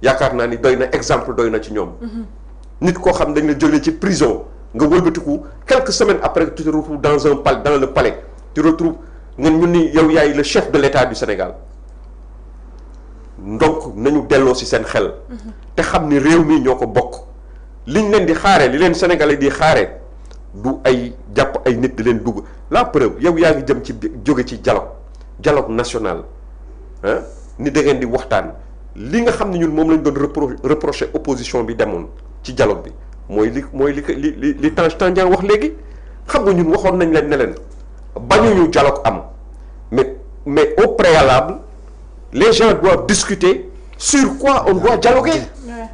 yaakaar naa ni doy na exemple doy na ci ñoom nit koo xam dañ la jëlee ci prison nga wëlbatiku quelques semaines après tu te retrouves dans le palais tu retrouves nga ñu ni yow yaay le chef de l'État du Sénégal donc nañu delloo ci seen xel te xam ni réew mi ñoo ko bokk liñ leen di xaare li leen Sénégalais di xaare du ay jàpp ay nit di leen dugg la preuve yow yaa ngi jëm ci jóge ci dialogue national ni da ngeen di waxtaan li nga xam ne ñun moom lañ doon reprocher opposition bi demoon ci dialogue bi mooy li Tange Tandian wax léegi xam nga ñun waxoon nañ leen ne leen bañuñu dialogue am mais au préalable les gens doivent discuter sur quoi on doit dialoguer. Ouais.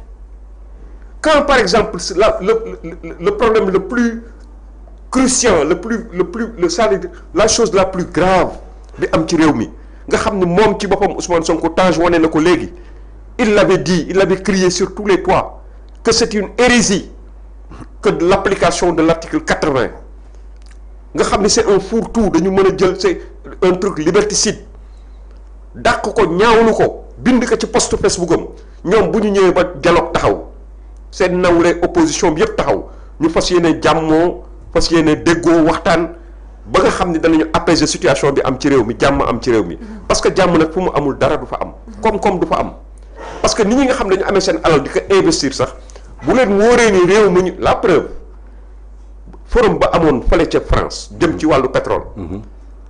Quand par exemple le problème le plus crucial la chose la plus grave bi am ci réew mi nga xam ne moom ci boppam Ousmane Sonko Tange wane na ko léegi il l'avait crié sur tous les toits que c'est une hérésie que l'application de l'article 80 nga xam ne c'est un fourre-tout dañu mën a jël c'est un truc liberticide dàq ko ñaawlu ko bind ko ci post Facebook am ñoom bu ñu ñëwee ba dialogue taxaw seen nawle opposition bi yëpp taxaw ñu fas yéene jàmmoo fas yéene déggoo waxtaan ba nga xam ne danañu apaiser situation bi am ci réew mi jàmm am ci réew mi parce que jàmm nag fu mu amul dara du fa am koom-koom du fa am parce que nit ñi nga xam ne dañu amee seen alal di ko investir sax bu leen wóoree ni réew mi la preuve forum ba amoon fële ca France jëm ci wàllu pétrole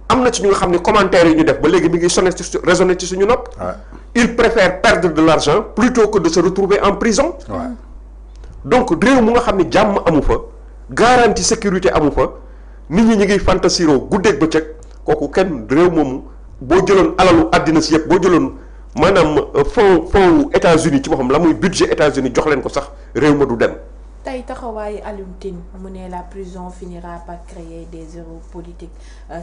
am na ci ñu nga xam ne commentaires yi ñu def ba léegi mi ngi résonné ci suñu nopp ils préfèrent perdre de l'argent plutôt que de se retrouver en prison donc réew mu nga xam ne jàmm amu fa garantie sécurité amu fa nit ñi ngi fantasiro guddeeg bëccëg kooku kenn réew moomu boo jëloon alalu àddina si yëpp boo jëloon maanaam fonds États-Unis ci boppam la muy budget États-Unis jox leen ko sax réew ma du dem tey taxawaayu Alioune Tine mu ne la prison finira par créer des héros politiques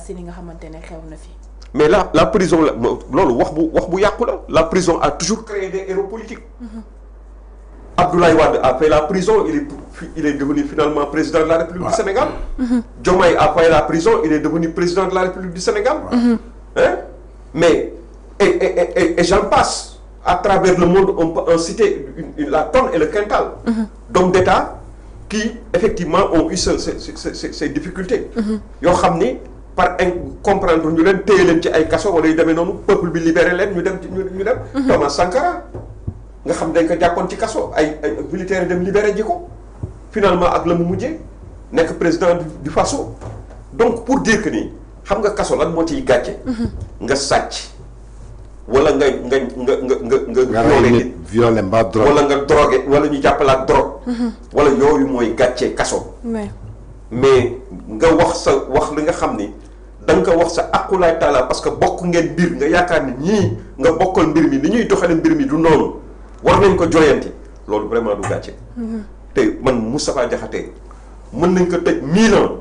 si li nga xamante ne xew na fi. mais la prison la loolu wax bu yàqu la prison a toujours créé des héros politiques. Abdoulaye Wade a fait la prison il est devenu finalement président de la République du Sénégal. Diomaye a fait la prison il est devenu président de la République du Sénégal. Hein? Mais et j'en passe. À travers le monde, on peut en citer la tonne et le quintal d'hommes d'État qui, effectivement, ont eu ces difficultés. Yoo xam ni par comprendre ñu leen téye leen ci ay kaso wala yu demee noonu peuple bi libéré leen ñu dem. Thomas Sankara nga xam dañ ko jàppoon ci kaso ay militaires dem libéré ji ko finalement ak la mu mujjee nekk président du Faso. Donc pour dire que ni xam nga kaso lan moo ciy gàcce. nga sàcc. wala nga violé mbaa drogue wala nga drogué wala ñu jàppalaat drogue wala yooyu mooy gàccee kaso mais nga wax li nga xam ni da nga ko wax sa aqulaay taala parce que bokk ngeen mbir nga yaakaar ni ñii nga bokkal mbir mi ni ñuy doxale mbir mi du noonu war nañ ko joyanti loolu vraiment du gàcce te man Moustapha Diakhaté mën nañ ko tëj 1000 ans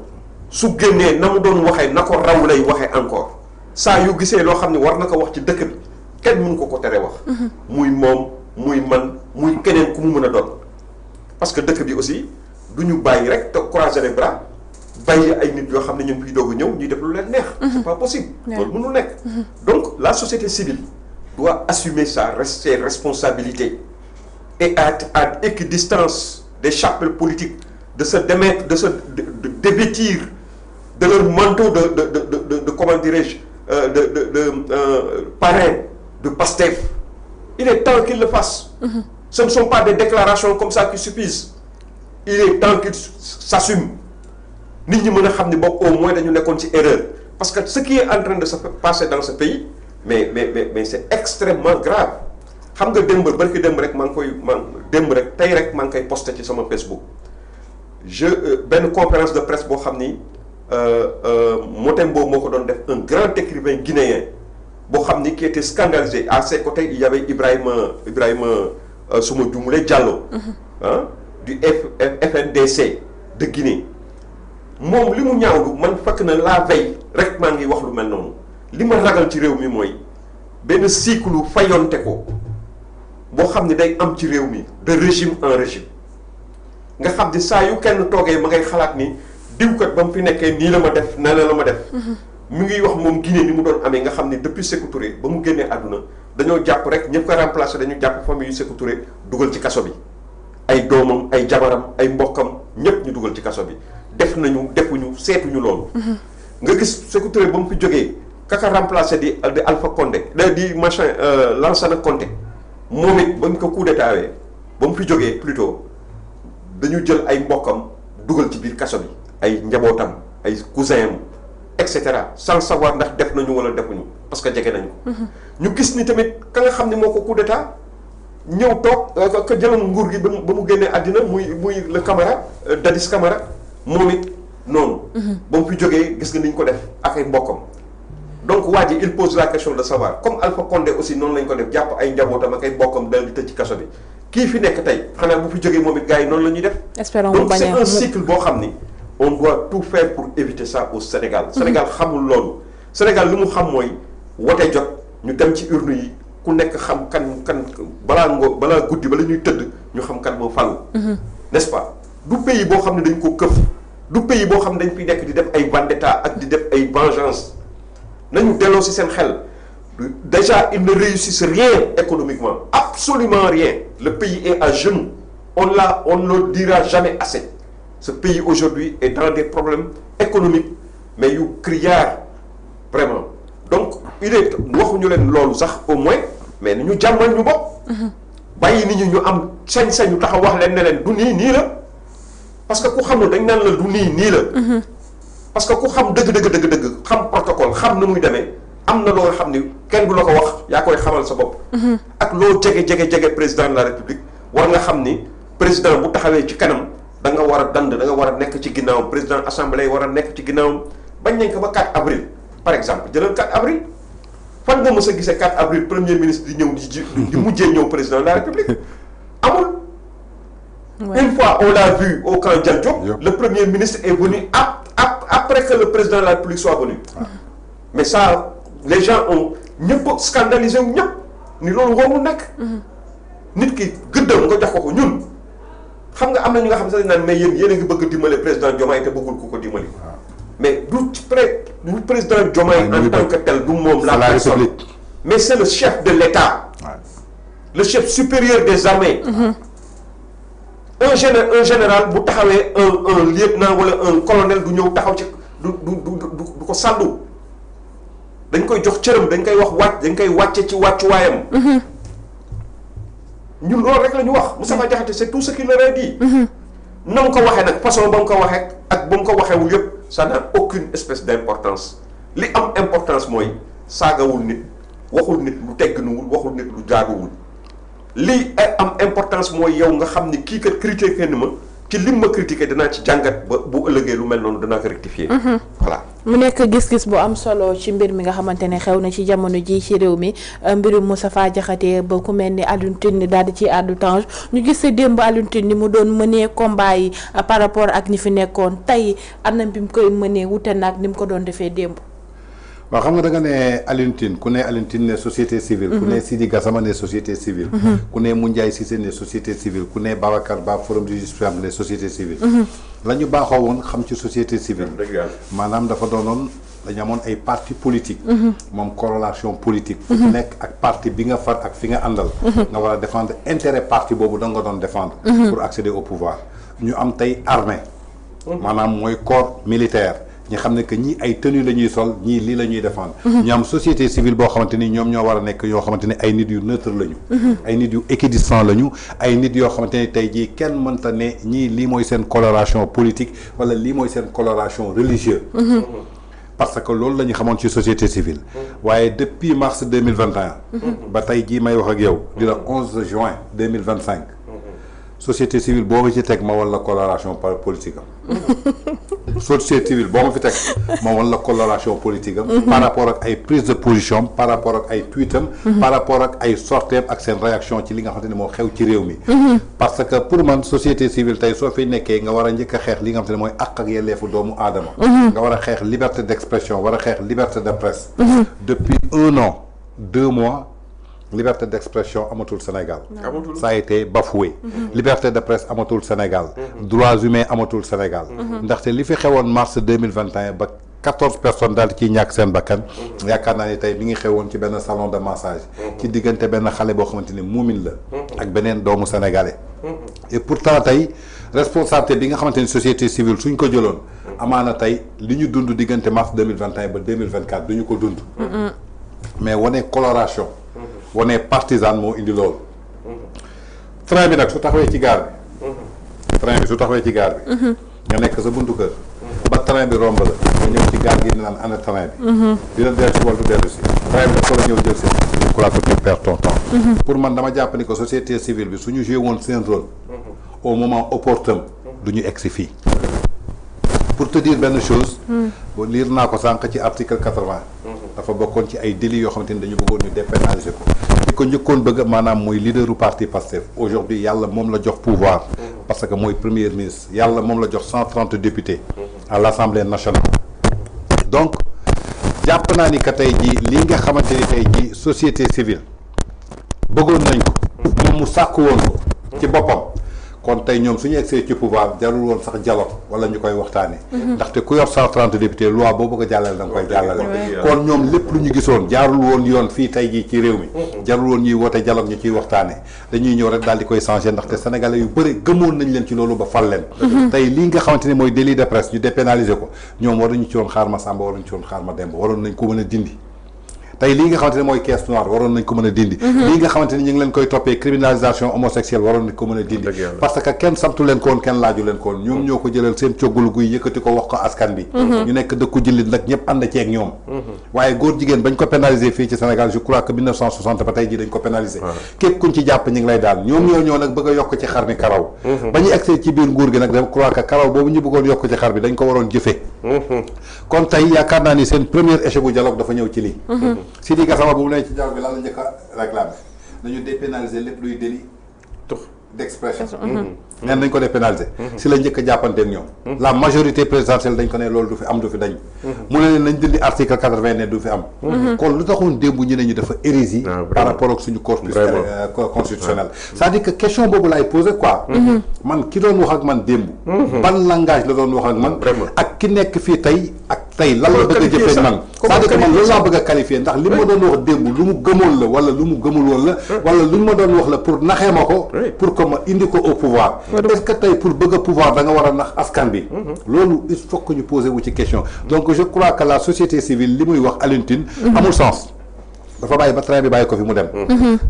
su génnee na mu doon waxee na ko raw lay waxee encore saa yu gisee loo xam ne war na ko wax ci dëkk bi kenn mënu ko tere wax muy moom muy man muy keneen ku mu mën a doon parce que dëkk bi aussi du ñu bàyyi rek te croiser les bras bàyyi ay nit yoo xam ne ñu ngi fiy doog a ñëw ñuy def lu leen neex c'est pas possible loolu mënul nekk donc la société civile doit assumer ses responsabilités et à équidistance des chapelles politiques de se démettre de dévêtir de leur manteau de comment dirais-je parrain de Pastef. Il est temps qu'ils le fassent. Ce ne sont pas des déclarations comme ça qui suffisent. Il est temps qu'ils s'assument. Nit ñi mën a xam ne boobu au moins dañu nekkoon ci erreur parce que ce qui est en train de se passer dans ce pays mais c'est extrêmement grave xam nga barki démb rek maa ngi koy posté ci sama Facebook benn conférence de presse boo xam ni Motembo moo ko doon def un grand écrivain guinéen boo xam ni qui était scandalisé à ses côtés il y avait Ibrahima suma jumule Diallo du FNDC de Guinée moom li mu ñaawlu man fekk na la veille rek maa ngi wax lu mel noonu li ma ragal ci réew mi mooy benn cycle fayonte ko boo xam ne day am ci réew mi de régime en régime nga xam ne saa yu kenn toogee ma ngay xalaat ni diwkat ba mu fi nekkee nii la ma def na la ma def mu ngi wax moom Guinée ni mu doon amee nga xam ne depuis Sékou Touré ba mu génnee àdduna dañoo jàpp rek ñëpp ko remplacé dañu jàpp famille yu Sékou Touré dugal ci kaso bi ay doomam ay jabaram ay mbokkam ñëpp ñu dugal ci kaso bi def nañu defuñu seetuñu loolu nga gis Sékou Touré ba mu fi jógee kaka remplacé di Alpha Condé di machin Lansana Conté moom it ba ñu ko coup d'état ba mu fi jógee plutôt dañu jël ay mbokkam dugal ci biir kaso bi ay njabootam ay cousin am et cetera sans savoir ndax def nañu wala defuñu parce que jege nañu ko ñu gis ni tamit ka nga xam ne moo ko coup d'état ñëw toog ka jëloon nguur gi ba mu génnee àddina muy le Camara Dadis Camara moom it noonu ba mu fi jógee gis nga ni ñu ko def ak ay mbokkam donc waa ji il pose la question de savoir comme Alpha Condé aussi noonu lañ ko def jàpp ay njabootam ak ay mbokkam dal di tëj ci kaso bi kii fi nekk tey xanaa bu fi jógee moom it gars yi noonu la ñuy def donc c'est un cycle boo xam ni on doit tout faire pour éviter ça au Sénégal Sénégal xamul loolu Sénégal lu mu xam mooy wote jot ñu dem ci urne yi ku nekk xam kan balaa guddi bala ñuy tëdd ñu xam kan moo falu n'est-ce pas du pays boo xam ne dañ ko këf du pays boo xam ne dañ fiy nekk di def ay vendetta ak di def ay vengeance nañu delloo si seen xel déjà ils ne réussissent rien économiquement absolument rien le pays est à genoux on ne le dira jamais assez ce pays aujourd'hui est dans des problèmes économiques mais yu criards vraiment donc il est waxuñu leen loolu sax au moins mais ni ñu jàmmal ñu bopp bàyyi nit ñi ñu am sañ-sañu taxaw wax leen ne leen du nii la parce que ku xamul dañ naan la du nii la parce que ku xam dëgg xam protocole xam na muy demee am na loo xam ni kenn du la ko wax yaa koy xamal sa bopp ak loo jege président de la république war nga xam ni président bu taxawee ci kanam da nga war a dand da nga war a nekk ci ginnaawam président assemblée war a nekk ci ginnaawam bañ nañ ko ba 4 avril par exemple jëlal 4 avril fan nga mës a gisee 4 avril premier ministre di ñëw di mujjee ñëw président de la république amul une fois on l'a vu au camp Dial Diop le premier ministre est venu après que le président de la république soit venu mais ça les gens ont ñëpp scandalisé wu ñëpp ni loolu warul nekk nit ki gëddam nga jox ko ñun xam nga am na ñu nga xam sax naan mais yéen a ngi bëgg dimbale président Diomaye te bëggul ku ko dimbali mais du président Diomaye en tant que tel du moom la personne mais c'est le chef de l'État le chef supérieur des armées un général bu taxawee un lieutenant wala un colonel du ñëw taxaw ci du ko sàllu dañ koy jox cëram dañ koy wax dañ koy wàcce ci wàccuwaayam ñun loolu rek la ñu wax Moustapha Diakhaté c'est tout ce qu'il leur a dit na mu ko waxee nag façon ba mu ko waxee ak ba mu ko waxeewul yëpp ça n'a aucune espèce d'importance li am importance mooy saagawul nit waxul nit lu tegginuwul waxul nit lu jaaduwul li am importance mooy yow nga xam ni kii kat critiqué ni ma ci lim ma critiqué danaa ci jàngat ba bu ëllëgee lu mel noonu danaa ko rectifier voilà mu nekk gis-gis bu am solo ci mbir mi nga xamante ne xew na ci jamono ji ci réew mi mbirum Moustapha Diakhaté ba ku mel ni Alioune Tine daal di ci àddu Tange ñu gis sa démb Alioune Tine ni mu doon mënee combat yi par rapport ak ñi fi nekkoon tey anam bi mu koy mënee wute nag ni mu ko doon defee démb. waaw xam nga da nga ne Alioune Tine ku ne Alioune Tine ne société civile ku ne Sidi Gassama ne société civile ku ne Moundiaye Cissé ne société civile ku ne Babacar Ba forum du justiciable ne société civile la ñu baaxoo woon xam ci société civile maanaam dafa doonoon dañu amoon ay parti politique moom corrélation politique ku ci nekk ak parti bi nga far ak fi nga àndal nga war a défendre intérêt parti boobu da nga doon défendre pour accéder au pouvoir ñu am tey armée maanaam mooy corps militaire ñi xam ne que ñii ay tenue la ñuy sol ñii lii la ñuy défendre ñu am société civile boo xamante ni ñoom ñoo war a nekk yoo xamante ni ay nit yu neutre lañu ay nit yu équidistant lañu ay nit yoo xamante ni tey jii kenn mënta ne ñii lii mooy seen coloration politique wala lii mooy seen coloration religieuse parce que loolu la ñu xamoon ci société civile waaye depuis mars 2021 ba tey jii may wax ak yow di la 11 juin 2025 société civile boo ma ci teg ma wala coloration politique am société civile boo ma fi teg ma wala coloration politique am par rapport ak ay prise de position par rapport ak ay tweetam par rapport ak ay sorteem ak seen réaction ci li nga xamante ne moo xew ci réew mi parce que pour man société civile tey soo fi nekkee nga war a njëkk a xeex li nga xamante ne mooy àq ak yelleefu doomu aadama nga war a xeex liberté d'expression war a xeex liberté de presse depuis 1 an 2 mois liberté d'expression amatul Sénégal. Ça a été bafoué. Liberté de presse amatul Sénégal. Droits humains amatul Sénégal. ndaxte li fi xewoon mars 2021 ba 14 personnes daal ci ñàkk seen bakkan. yaakaar naa ni tey mi ngi xewoon ci benn salon de massage. ci diggante benn xale boo xamante ni muumin la. ak beneen doomu sénégalais. et pourtant tey responsabilité bi nga xamante ni société civile suñ ko jëloon. amaana tey li ñu dund diggante mars 2021 ba 2024 du ñu ko dund. mais wane coloration. wane partisan moo indi loolu. train bi nag su taxawee ci gaar bi. train bi su taxawee ci gaar bi. nga nekk sa buntu kër. ba train bi romb la. nga ñëw ci gaar gi ni naan ana train bi. dina dellu si wala du dellu si. train bi dafa la ñëw jël si. je crois que tu perds ton temps. pour man dama jàpp ni que société civile bi suñu joué woon seen rôle. au moment opportun du ñu egg si fii. pour te dire benn chose. lire naa ko sànq ci article 80. dafa bokkoon ci ay délits yoo xamante ni dañu bëggoon ñu dépénaliser ko. li ko njëkkoon bëgg maanaam mooy leaderu parti Pastef aujourd'hui yàlla moom la jox pouvoir. parce que mooy premier ministre yàlla moom la jox 130 députés. à l'Assemblée nationale. donc jàpp naa ni que tey jii lii nga xamante ni tey jii société civile bëggoon nañ ko. moom mu sàkk woon ko. ci boppam. kon tey ñoom suñu egsee ci pouvoir jarul woon sax dialogue wala ñu koy waxtaane ndaxte ku yor 130 députés loi boo bëgg a jàllale da nga koy jàllale kon ñoom lépp lu ñu gisoon jaarul woon yoon fii tey jii ci réew mi jarul woon ñuy woote dialogue ñu ciy waxtaane dañuy ñëw rek daal di koy changer ndaxte sénégalais yu bëri gëmoon nañ leen ci loolu ba fal leen tey lii nga xamante ni mooy délit de presse ñu dépénaliser ko ñoom waruñu ci woon xaar ma Samba waruñu ci woon xaar ma Demba waroon nañ ko mën a dindi tey lii nga xamante ne mooy caisse noire waroon nañ ko mën a dindi lii nga xamante ni ñu ngi leen koy toppee criminalisation homosexuelle waroon nañ ko mën a dindi parce que kenn santu leen ko woon kenn laaju leen ko woon ñoom ñoo ko jëlal seen coggalu guy yëkkati ko wax ko askan bi ñu nekk dëkku jullit nag ñëpp ànd ceeg ñoom waaye góor jigéen bañ ko pénaliser fii ci Sénégal je crois que 1960 ba tey jii dañ ko pénaliser képp kuñ ci jàpp ñu ngi lay daal ñoom ñoo nag bëgg a yokk ci xar mi karaw ba ñu egsee ci biir nguur gi nag je crois que karaw boobu ñu bëggoon yokk ci xar bi dañ ko waroon jëfee kon tey yaakaar naa ni seen premier échec bu dialogue dafa ñëw ci lii Sidi Gassama bu mu ne ci dialogue bi lan la njëkk a réclamé nañu dépénaliser lépp luy délit d'expression neen dañ ko dépénaliser si la njëkk a jàppanteen ñoom la majorité présidentielle dañ ko ne loolu du fi am du fi dañ mu ne leen nañ dindi article 80 ne du fi am kon lu taxoon démb ñu ne ñu dafa hérésie par rapport ak suñu corpus constitutionnel c'est-à-dire que question boobu laay posé quoi man ki doon wax ak man démb ban langage la doon wax ak man ak ki nekk fii tey ak tey lan la bëgg a jëfee man c'est-à-dire que man loolu laa bëgg a qualifier ndax li ma doon wax démb lu mu gëmoon la wala lu mu gëmul woon la wala lu ma doon wax la pour naxee ma ko pour que ma indi ko au pouvoir est-ce que tey pour bëgg a pouvoir da nga war a nax askan bi loolu il faut que ñu poser wu ci question donc je crois que la société civile li muy wax Alioune Tine amul sens dafa bàyyi ba train bi bàyyi ko fi mu dem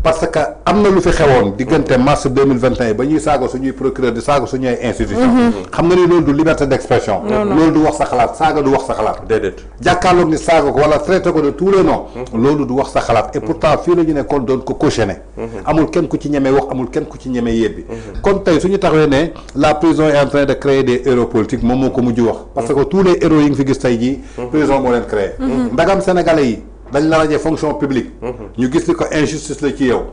parce que am na lu fi xewoon diggante mars 2021 ba ñuy saaga suñuy procureur di saaga suñuy institution xam nga ni loolu du liberté d'expression loolu du wax sa xalaat saaga du wax sa xalaat déedéet jàkkaarloog ni saaga ko wala traité ko de tous les noms loolu du wax sa xalaat et pourtant fii la ñu nekkoon doon ko cautionné amul kenn ku ci ñemee wax amul kenn ku ci ñemee yebbi kon tey suñu taxawee ne la prison est en train de créer des héros politiques moom moo ko mujj wax parce que tous les héros yi nga fi gis tey jii prison moo leen créé ndagam sénégalais yi dañ la rajee fonction publique ñu gis ni ko injustice la ci yow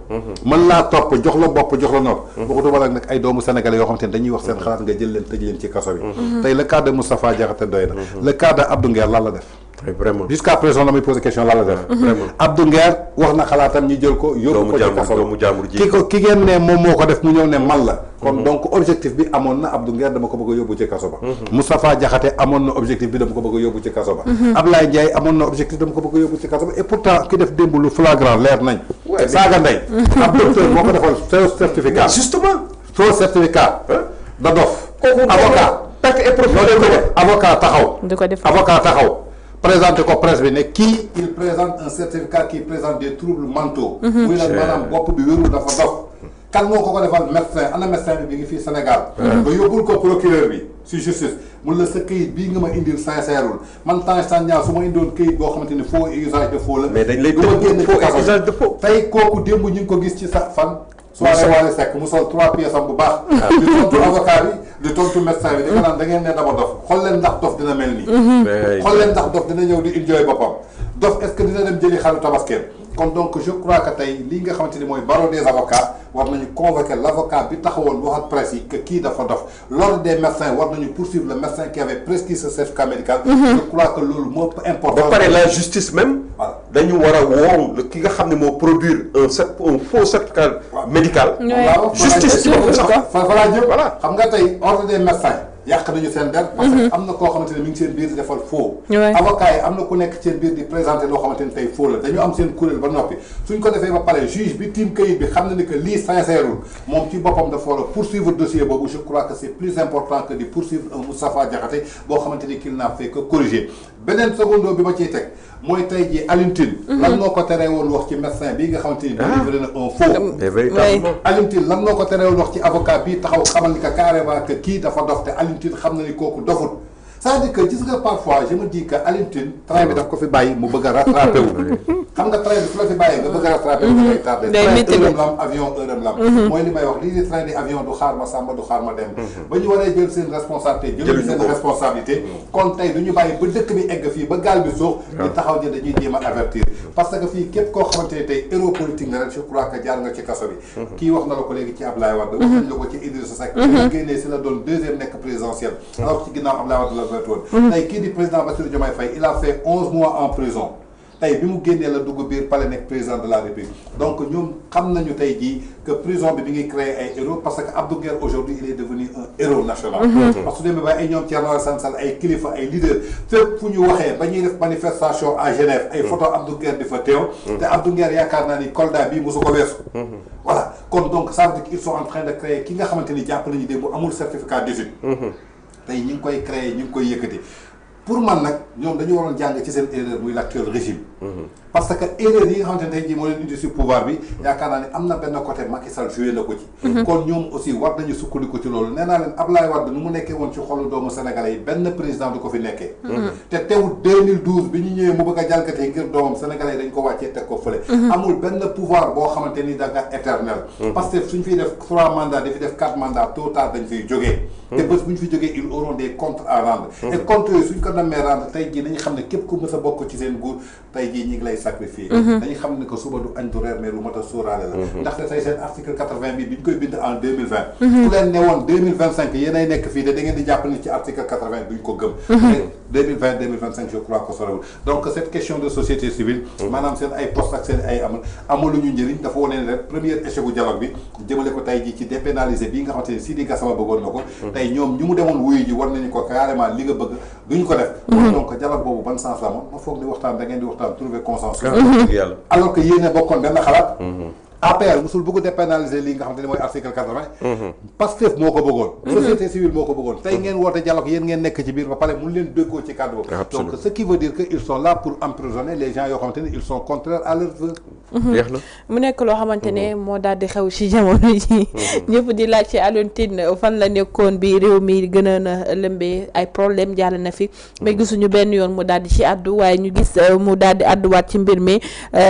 mën laa topp jox la bopp jox la nopp waxutuma nag nag ay doomu sénégalais yoo xamante ne dañuy wax seen xalaat nga jël leen tëj leen ci kaso bi tey le cas de Moustapha Diakhaté doy na le cas de Abdou Nguer lan la def vraiment jusqu'à présent damay poser question lan la def Abdou Nguer wax na xalaatam ñu jël ko yóbbu ko ci kaso ki ngeen ne moom moo ko def mu ñëw ne man la kon donc objectif bi amoon na Abdou Nguer dama ko bëgg a yóbbu ci kaso ba Moustapha Diakhaté amoon na objectif bi dama ko bëgg a yóbbu ci kaso ba Ablaye Ndiaye amoon na objectif dama ko bëgg a yóbbu ci kaso ba et pourtant ki def démb lu flagrant leer nañ saaga ndey ab docteur moo ko defal faux certificat justement faux certificat da dof avocat taxaw présenté ko presse bi ne kii il présente un certificat qui présente des troubles mentaux muy nag maanaam bopp bi wérul dafa dof kan moo ko defal médecin ana médecin bi ngi fii Sénégal nga yóbbul ko procureur bi si justice mun la sa këyit bii nga ma indil sincèreul man temps ñaar su ma indoon këyit boo xamante ni faux usage de faux la mais dañ lay génn ci usage de faux tey kooku démb ñu ngi ko gis ci sa fan soirée Wally Seck mu sol 3 pièces am bu baax di tontu avocat bi di tontu médecin bi di ko naan da ngeen ne dama dof xool leen ndax dof dina mel nii xool leen ndax dof dina ñëw di enjoy boppam dof est-ce que dina dem jëli xaru tabaskeem kon donc je crois que tey lii nga xamante ni mooy barreau des avocats war nañu convoquer l'avocat bi taxawoon wax ak presse yi que kii dafa dof. l'ordre des médecins war nañu poursuivre le médecin qui avait prescrit ce certificat médical. je crois que loolu moo important. ba pare la justice même. dañu war a woo ki nga xam ne moo produire un faux certificat médical. justice voilà xam nga tey ordre des médecins. yàq nañu seen der parce que am na koo xamante ne mi ngi seen biir di defal faux avocat yi am na ku nekk seen biir di présenter loo xamante ne tey faux la dañu am seen kuréel ba noppi suñ ko defee ba pare juge bi tiim kayit bi xam na ni que lii sincèreul moom ci boppam dafa war a poursuivre dossier boobu je crois que c'est plus important que di poursuivre un Moustapha Diakhaté boo xamante ni qu'il n'a fait que corriger beneen secondo bi ma ciy teg mooy tey jii Alioune Tine lan moo ko teree woon wax ci médecin bii nga xamante ni délivré na un faux Alioune Tine lan moo ko teree woon wax ci avocat bii taxaw xamal ni que carrément que kii dafa dof te Alioune Tine xam na ni kooku dofut c'est-à-dire que gis nga parfois je me dis que Alioune Tine train bi daf ko fi bàyyi mu bëgg a rattrapé wu xam nga train bi su la fi bàyyee nga bëgg a rattrapé wu ngay tardé train heure am lam avion heure am lam mooy li may wax lii di train di avion du xaar ma sàmba du xaar ma dem ba ñu waree jël seen responsabilité jëluñu seen responsabilité kon tey du ñu bàyyi ba dëkk bi egg fii ba gaal bi suux ñu taxaw ne dañuy jéem a avertir parce que fii képp koo xamante ne tey héros politique nga rek je crois que jaar nga ci kaso bi kii wax na la ko léegi ci Ablaye Wade wax nañ la ko ci Idrissa Seck ñu génnee si la doon deuxième nekk présidentielle alors ci ginnaaw Ablaye Wade la tey kii di président Bassirou Diomaye Faye il a fait 11 mois en prison tey bi mu génnee la dugg biir palais nekk président de la République donc ñoom xam nañu tey jii que prison bi ngi créé ay héros parce que Abdou Nguer aujourd'hui il est devenu un héros national parce que demee ba ay ñoom Thierno Alassane Sall ay kilifa ay leader fépp fu ñu waxee ba ñuy def manifestation à Genève ay photo Abdou Nguer di fa teew te Abdou Nguer yaakaar naa ni Kolda bii mosu ko weesu voilà kon donc ça veut dire qu'ils sont en train de créer ki nga xamante ni jàpp nañu démb amul certificat d'études tey ñi ngi koy créer ñi ngi koy yëkkati pour man nag ñoom dañu waroon jàng ci seen erreur muy l'actuel régime parce que erreur yi nga xamante ne tey jii moo leen indi si pouvoir bi yaakaar naa ne am na benn côté Macky Sall joué na ko ci kon ñoom aussi war nañu sukkandiku ci loolu nee naa leen Ablaye Wade nu mu nekkee woon ci xolu doomu sénégalais yi benn président du ko fi nekkee te teewul 2012 bi ñu ñëwee mu bëgg a jalgatee ngir doomam sénégalais yi dañ ko wàccee teg ko fële amul benn pouvoir boo xamante ni da nga éternel parce que suñ fiy def 3 mandats dafi def 4 mandats tôt ou tard dañ fiy jógee te bés bu ñu fi jógee ils auront des comptes à rendre et comptes yooyu suñ ko namee rendre tey jii nañu xam ne képp ku mës a bokk ci seen nguur tey jii ñi ngi lay sacrifier dañu xam ne que suba du añ du reer mais lu mat a sóoraale la ndaxte tey seen article 80 bi ñu koy bind en 2020 ku leen ne woon 2025 yéenay nekk fii de da ngeen di jàpp ni ci article 80 duñ ko gëm 2020 2025 je crois que sorewul donc cette question de société civile maanaam seen ay poste ak seen ay amaluñu njëriñ dafa wane ne rek premier échec u dialogue bi jëmale ko tey jii ci dépénaliser bii nga xamante ne Sidi Gassama bëggoon na ko tey ñoom ñu mu demoon wuyu ji war nañu ko carrément li nga bëgg duñ ko def donc dialogue boobu ban sens la moom ma foog ni waxtaan da ngeen di waxtaan trouver consensus alors que yéen a bokkoon benn xalaat APR musul bëgg dépénaliser lii nga xamante ne mooy article 80 Pastef moo ko bëggoon société civile moo ko bëggoon tey ngeen woote dialogue yéen ngeen nekk ci biir ba pare mun leen déggoo ci cadre boobu donc ce qui veut dire que ils sont là pour emprisonner les gens yoo xamante ne ils sont contraires à leurs vœux mu nekk loo xamante ne moo daal di xew ci jamono ji ñëpp di laaj ci Alioune Tine fan la nekkoon bi réew mi gën a lëmbee ay problème jàll na fi mais gisuñu benn yoon mu daal di ci addu waaye ñu gis mu daal di adduwaat ci mbir mi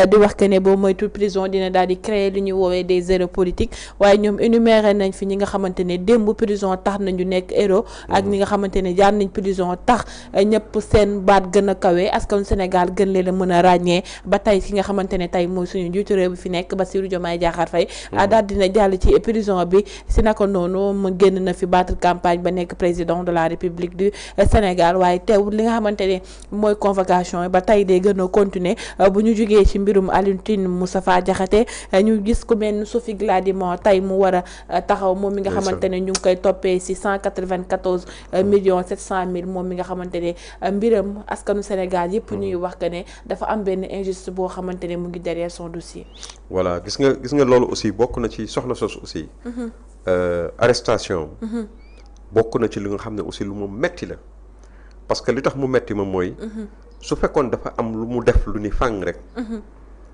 di wax que ne boo moytu prison dina daal di créer li ñuy woowee des héros politiques waaye ñoom énuméré nañ fi ñi nga xamante ne démb prison tax nañu nekk héros ak ñi nga xamante ne jaar nañ prison tax ñëpp seen baat gën a kawe askanu Sénégal gën leen a mën a ràññee ba tey ki nga xamante ne tey mooy suñu njiitu réew bi fi nekk Bassirou Diomaye Diakhar Faye daal dina jàll ci prison bi si naka noonu mu génn na fi battre campagne ba nekk président de la République du Sénégal waaye teewul li nga xamante ne mooy convocation ba tey day gën a continuer bu ñu jógee ci mbirum Alioune Tine Moustapha Diakhaté ñu gis ku mel ni Sophie Gladimo tey mu war a taxaw moom mi nga xamante ne ñu ngi koy toppee si 194 millions 700 mille moom mi nga xamante ne mbiram askanu Sénégal yëpp ñuy wax que ne dafa am benn injuste boo xamante ne mu ngi derrière son dossier. voilà gis nga loolu aussi bokk na ci soxna sos aussi arrestation bokk na ci li nga xam ne aussi lu mu metti la parce que li tax mu metti ma mooy su fekkoon dafa am lu mu def lu ni fàng rek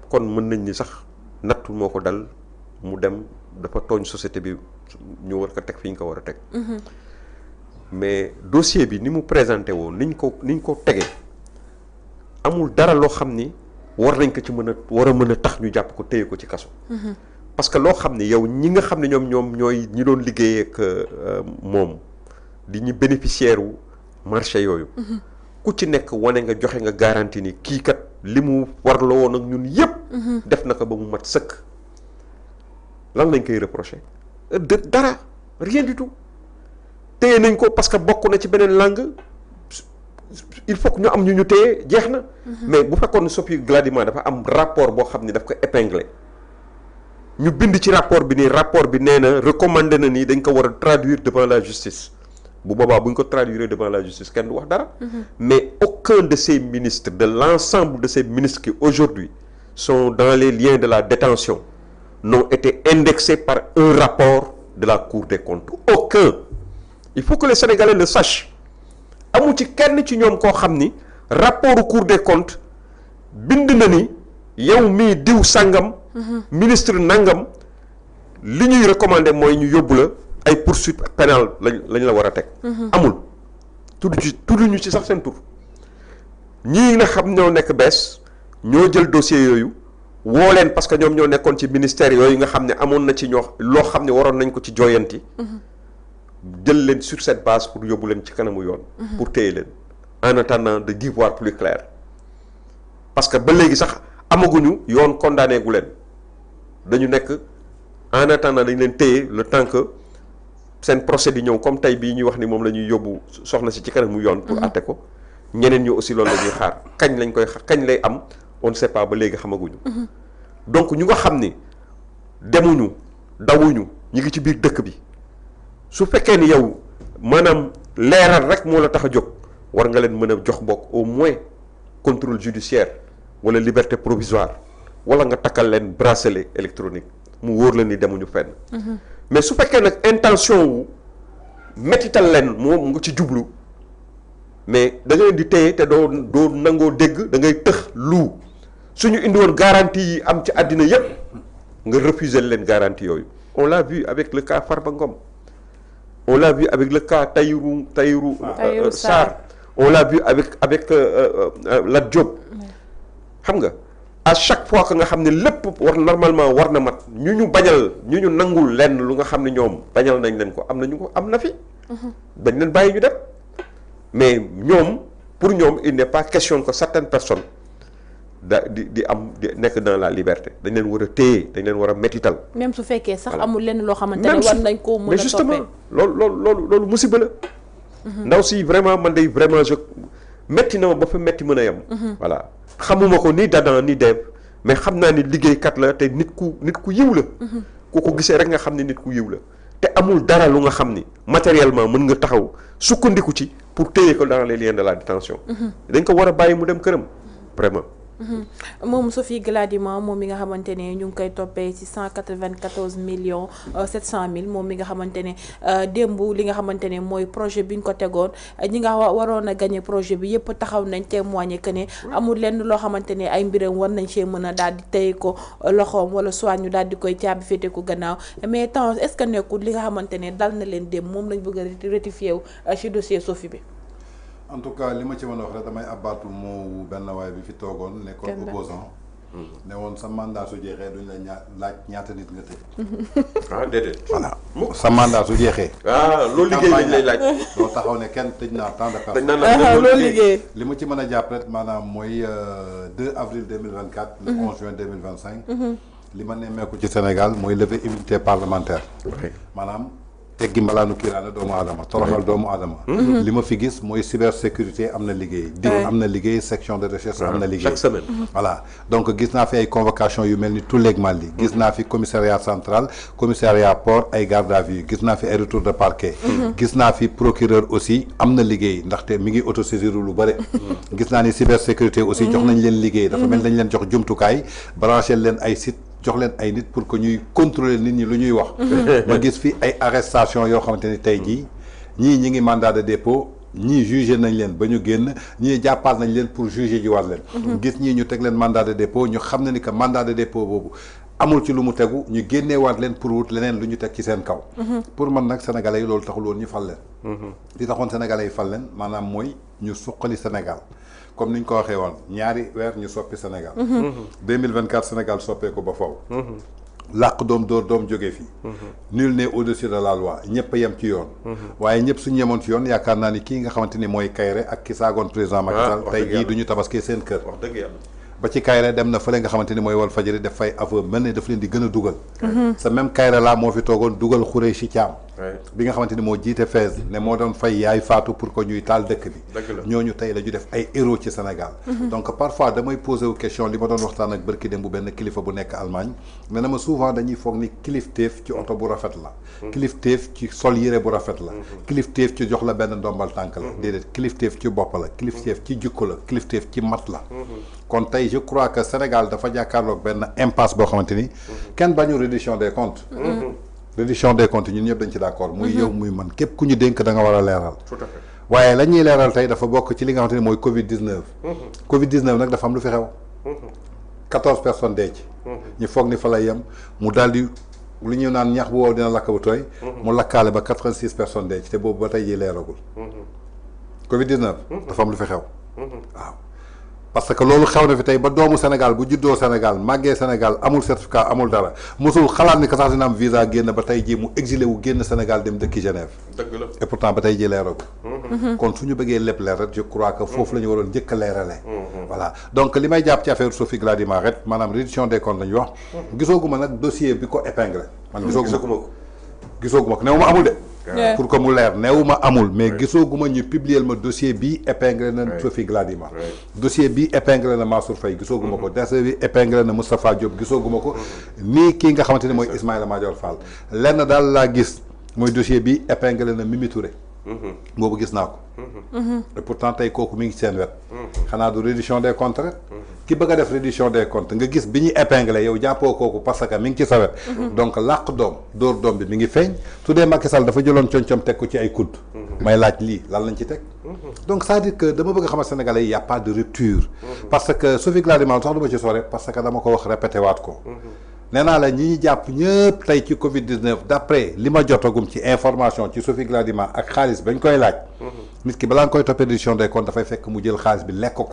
kon mën nañ ni sax nattu moo ko dal mu dem dafa tooñ société bi ñu war ko teg fi ñu ko war a teg mais dossier bi ni mu présenté woo niñ ko tegee amul dara loo xam ni war nañ ko ci war a mën a tax ñu jàpp ko téye ko ci kaso parce que loo xam ni yow ñi nga xam ne ñoom ñooy ñi doon liggéey ak moom di ñu bénéficiaire wu marché yooyu ku ci nekk wane nga joxe nga garantie ni kii kat li mu warloo woon ak ñun yépp def na ko ba mu mat sëkk. lan lañ koy reprocher dara rien du tout téye nañ ko parce que bokk na ci beneen langue il faut que ñu am ñu téye jeex na. mais bu fekkoon ne Sophie Gladima dafa am rapport boo xam ni daf ko épinglé ñu bind ci rapport bi nii rapport bi nee na recommandé na nii dañ ko war a traduire devant la justice bu boobaa bu ñu ko traduire devant la justice kenn du wax dara. mais aucun de ces ministres de l'ensemble de ces ministres qui aujourd'hui sont dans les liens de la détention n'ont été indexés par un rapport de la Cour des comptes. Aucun. Il faut que les Sénégalais le sachent. amu ci kenn ci ñoom koo xam ni rapport Cour des comptes bind na ni yow mii diw sàngam ministre nangam li ñuy recommander mooy ñu yóbbu la ay poursuites pénales lañ la war a teg. amul tudduñu ci sax seen tur ñii nga xam ñoo nekk bees ñoo jël dossier yooyu woo leen parce que ñoom ñoo nekkoon ci ministère yooyu nga xam ne amoon na ci ñoo loo xam ne waroon nañ ko ci jooyanti. jël leen sur cette base pour yóbbu leen ci kanamu yoon. pour téye leen en attendant de d'y voir plus clair parce que ba léegi sax amaguñu yoon condamné gu leen dañu nekk en attendant dañ leen téye le temps que seen procès di ñëw comme tey bii ñuy wax ni moom la ñuy yóbbu soxna si ci kanamu yoon. pour àtte ko ñeneen ñu aussi loolu la ñuy xaar kañ lay am on ne sait pas ba léegi xamaguñu. donc ñu nga xam ni demuñu dawuñu ñu ngi ci biir dëkk bi. su fekkee ni yow maanaam leeral rek moo la tax a jóg war nga leen mën a jox bokk au moins contrôle judiciaire wala liberté provisoire wala nga takkal leen bracelet électronique mu wóor la ni demuñu fenn. mais su fekkee nag intention wu mettital leen moom nga ci jublu mais da nga leen di téye te doo nangoo dégg da ngay tëx lu suñu indi woon garantie yi am ci àddina yépp nga refuser leen garantie yooyu. on l'a vu avec le cas Farba Ngom. On l'a vu avec le cas Tahirou Sarr. On l'a vu avec Lat Diop. xam nga à chaque fois que nga xam ne lépp normalement war na mat ñu bañal ñu nangul lenn lu nga xam ne ñoom bañal nañ leen ko am na fi. dañ leen bàyyi ñu dem mais ñoom pour ñoom il n'est pas question que certaines personnes di nekk dans la liberté dañ leen war a téye dañ leen war a mettital. même su fekkee sax amul lenn loo xamante ne war nañ koo mën a toppee mais justement loolu musiba la. ndaw si vraiment man day vraiment metti na ma ba fa metti mën a yem. voilà xamuma ko ni Dadan ni Deb mais xam naa ni liggéeykat la te nit ku yiw la. ku ko gisee rek nga xam ne nit ku yiw la te amul dara lu nga xam ni matériellement mën nga taxaw sukkandiku ci pour téye ko dans les liens de la détention. dañ ko war a bàyyi mu dem këram vraiment. moom Sophie Gladima moom mi nga xamante ne ñu ngi koy toppee ci 194 millions 700 mille moom mi nga xamante ne démb li nga xamante ne mooy projet bi ñu ko tegoon ñi nga waroon a gagné projet bi yëpp taxaw nañ témoigner que ne amul lenn loo xamante ne ay mbiram war nañ see mën a daal di téye ko loxoom wala soit ñu daal di koy caabi féete ko gannaaw mais temps est-ce que nekkul li nga xamante ne dal na leen démb moom lañ bëgg a rectifier wu ci dossier Sophie bi. en tout cas li ma ci mën a wax rek damay abaatu moo benn waay bi fi toogoon nekkoon opposant ne woon sa mandat su jeexee duñ la laaj ñaata nit nga tëj. déedéet. voilà sa mandat su jeexee. loolu liggéey lañ lay laaj. doo taxaw ne kenn tëj naa tant de personnes. loolu liggéey. li ma ci mën a jàpp rek maanaam mooy 2 avril 2024. le 11 juin 2025. li ma nemmeeku ci Sénégal mooy lever immunité parlementaire. maanaam. teggi mbalaanu kiiraane doomu aadama toroxal doomu aadama li ma fi gis mooy cybersécurité am na liggéey diw am na liggéey section de recherche am na liggéey chaque semaine voilà donc gis naa fi ay convocation yu mel ni Tulle ak Mali gis naa fi commissariat central commissariat port ay garde à vue gis naa fi ay retour de parquet gis naa fi procureur aussi am na liggéey ndaxte mi ngi autosaisir lu bëri gis naa ni cybersécurité aussi jox nañ leen liggéey dafa mel dañ leen jox jumtukaay branché leen ay site jox leen ay nit pour que ñuy contrôler nit ñi lu ñuy wax ma gis fi ay arrestation yoo xamante ni tey jii ñii ñi ngi mandat de dépôt ñii jugé nañ leen ba ñu génn ñii jàppaal nañ leen pour juger ji war leen gis ñii ñu teg leen mandat de dépôt ñu xam ne ni que mandat de dépôt boobu amul ci lu mu tegu ñu génneewaat leen pour wut leneen lu ñu teg ci seen kaw pour man nag sénégalais yi loolu taxul woon ñu fal leen li taxoon sénégalais yi fal leen maanaam mooy ñu suqali Sénégal comme ni ñu ko waxee woon ñaari weer ñu soppi Sénégal 2024 Sénégal soppee ko ba faw làq doom dóor doom jógee fii nul n'est au-dessus de la loi ñëpp a yem ci yoon waaye ñëpp suñu yemoon ci yoon yaakaar naa ni kii nga xamante ni mooy Kayré ak ki saagoon président Macky Sall tey jii du ñu tabaskee seen kër wax dëgg yàlla ba ci Kayra dem na fële nga xamante ni mooy Walfadjri def fay aveu mel ne daf leen di gën a dugal sa même Kayra laa moo fi toogoon dugal Khoureychi Thiam bi nga xamante ni moo jiite Fès ne moo doon fay yaay faatu pour que ñuy taal dëkk bi ñooñu tey la ñu def ay héros ci Sénégal donc parfois damay posé wu question li ma doon waxtaan ak bërki dem bu benn kilifa bu nekk Allemagne mais na ma souvent dañuy foog ni kilifteef ci oto bu rafet la kilifteef ci sol yére bu rafet la kilifteef ci jox la benn ndombal tànk la déedéet kilifteef ci bopp la kilifteef ci jikko la kilifteef ci mat la kon tey je crois que Sénégal dafa jàkkaarloog benn impasse boo xamante ni kenn bañu reddition des comptes reddition des comptes ñun ñëpp dañ ci d'accord muy yow muy man képp ku ñu dénk da nga war a leeral waaye la ñuy leeral tey dafa bokk ci li nga xamante ni mooy Covid 19 Covid 19 nag dafa am lu fi xew 14 personnes dee ci ñu foog ni fa lay yem mu daal di lu ñu naan ñax bu wow dina lakk bu tooy mu lakkaale ba 86 personnes dee ci te boobu ba tey ji leeragul Covid 19 dafa am lu fi xew waaw parce que loolu xew na fi tey ba doomu Sénégal bu juddoo Sénégal màggee Sénégal amul certificat amul dara mosul xalaat ni que sax dina am visa génn ba tey jii mu exilé wu génn Sénégal dem dëkki Genève. dëgg la et pourtant ba tey jii leeragul. kon su ñu bëggee lépp leer rek je crois que foofu la ñu waroon njëkk a leeralee. voilà donc li may jàpp ci affaire Sophie Gladima rek maanaam reddition des comptes la ñu wax. gisooguma nag dossier bi ko épinglé. man gisooguma ko néew ma amul de. pour que mu leer neewuma amul mais gisooguma ñu publier ma dossier bi épinglé na Sophie Gladima dossier bi épinglé na Mansour Faye gisooguma ko dossier bi épinglé na Moustapha Diop gisooguma ko nii kii nga xamante ni mooy Ismaïla Madior Fall lenn daal laa gis mooy dossier bi épinglé na Mimi Touré boobu gis naa ko et pourtant tey kooku mi ngi seen wet xanaa du reddition des comptes rek ki bëgg a def reddition des comptes nga gis bi ñu épinglé yow jàppoo kooku parce que mi ngi ci sa wet donc làq doom dóor doom bi mi ngi feeñ su dee Macky Sall dafa jëloon concom teg ko ci ay kudd may laaj lii lan lañ ci teg donc c'est-à-dire que dama bëgg a xamal Sénégalais yi y a pas de rupture parce que Sophie Gladima sax du ma ci sore parce que dama ko wax répété waat ko nee naa la ñi ñu jàpp ñëpp tey ci Covid 19 d'après li ma jotagum ci information ci Sophie Gladima ak xaalis bañ koy laaj. nit ki balaa nga koy toppee reddition des comptes dafay fekk mu jël xaalis bi lekk ko.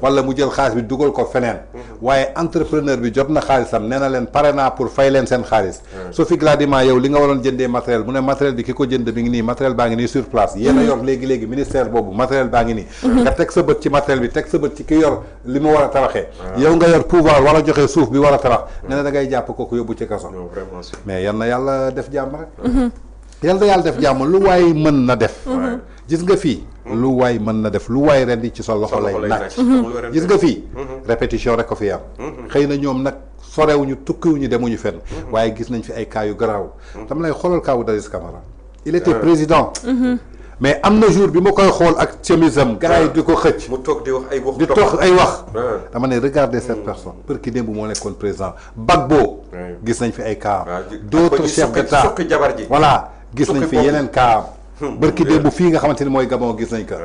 wala mu jël xaalis bi dugal ko feneen. waaye entrepreneur bi jot na xaalisam nee na leen pare naa pour fay leen seen xaalis. Sophie Gladima yow li nga waroon jëndee matériel mu ne matériel bi ki ko jënd mi ngi nii matériel baa ngi nii sur place. yéen a yor léegi ministère boobu matériel baa ngi nii. nga teg sa bët ci matériel bi teg sa bët ci ki yor li mu war a tabaxee. yow nga yor pouvoir war a joxe suuf bi war a tabax. nee na da ngay jàpp kooku yóbbu ci kaso. mais yal na yàlla def jàmm rek. yal na yàlla def jàmm lu waay mën na def. gis nga fii lu waay mën na def lu waay rendi ci sa loxo lay naaj. gis nga fii répétition rek ko fi am. xëy na ñoom nag sorewuñu tukkiwuñu demuñu fenn. waaye gis nañ fi ay cas yu garaaw. dama lay xoolal kaawu Dadis Camara. il était président. mais am na jour bi ma koy xool ak chemise am gars yi di ko xëcc. mu toog di wax ay wax di toog ay wax. dama ne regardez cette personne pour ki démb moo nekkoon président Gbagbo. gis nañ fi ay cas d'autres chefs d'État voilà gis nañ fi yeneen cas bërki démb fii nga xamante ni mooy Gabon gis nañ ko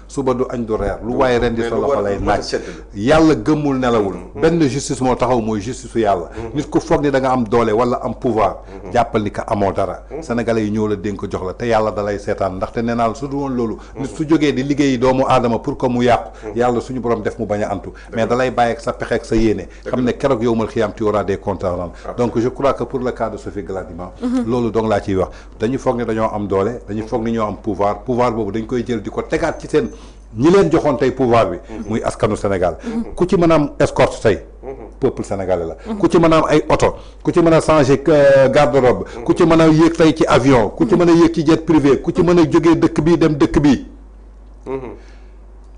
suba du añ du reer lu waaye ren di sa loxo lay naaj yàlla gëmmul nelawul benn justice moo taxaw mooy justice su yàlla nit ku foog ni da nga am doole wala am pouvoir jàppal ni que amoo dara sénégalais yi ñëw la dénk ko jox la te yàlla da lay seetaan ndaxte nee naa la su du woon loolu nit su jógee di liggéeyi doomu aadama pour que mu yàqu yàlla suñu borom def mu bañ a antu mais da lay bàyyi ak sa pexe ak sa yéene xam ne keroog yow mal xiyaam tu auras des comptes à rendre donc je crois que pour le cas de Sophie Gladima loolu donc laa ciy wax dañu foog ni dañoo am doole dañu foog ni ñoo am pouvoir boobu dañ koy jël di ko tegaat ci seen ñi leen joxoon tey pouvoir bi muy askanu Sénégal ku ci mën a am escorte tey peuple sénégalais la ku ci mën a am ay oto ku ci mën a changer garde-robe ku ci mën a yéeg tey ci avion ku ci mën a yéeg ci jet privé ku ci mën a jógee dëkk bii dem dëkk bii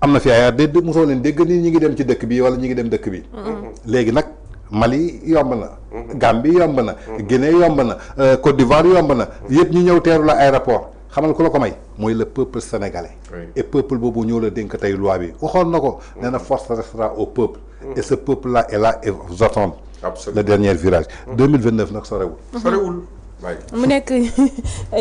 am na fi ay dégg mosoo leen dégg ni ñi ngi dem ci dëkk bii wala ñi ngi dem dëkk bii léegi nag Mali yomb na Gambie yomb na Guinée yomb na Côte d'Ivoire yomb na yëpp ñu ñëw teeru la aéroport xamal ku la ko may mooy le peuple sénégalais et peuple boobu ñëw la dénk tey loi bi waxoon na ko nee na force restera au peuple et ce peuple là est là et vous attend le dernier virage 2029 nag sorewul mu nekk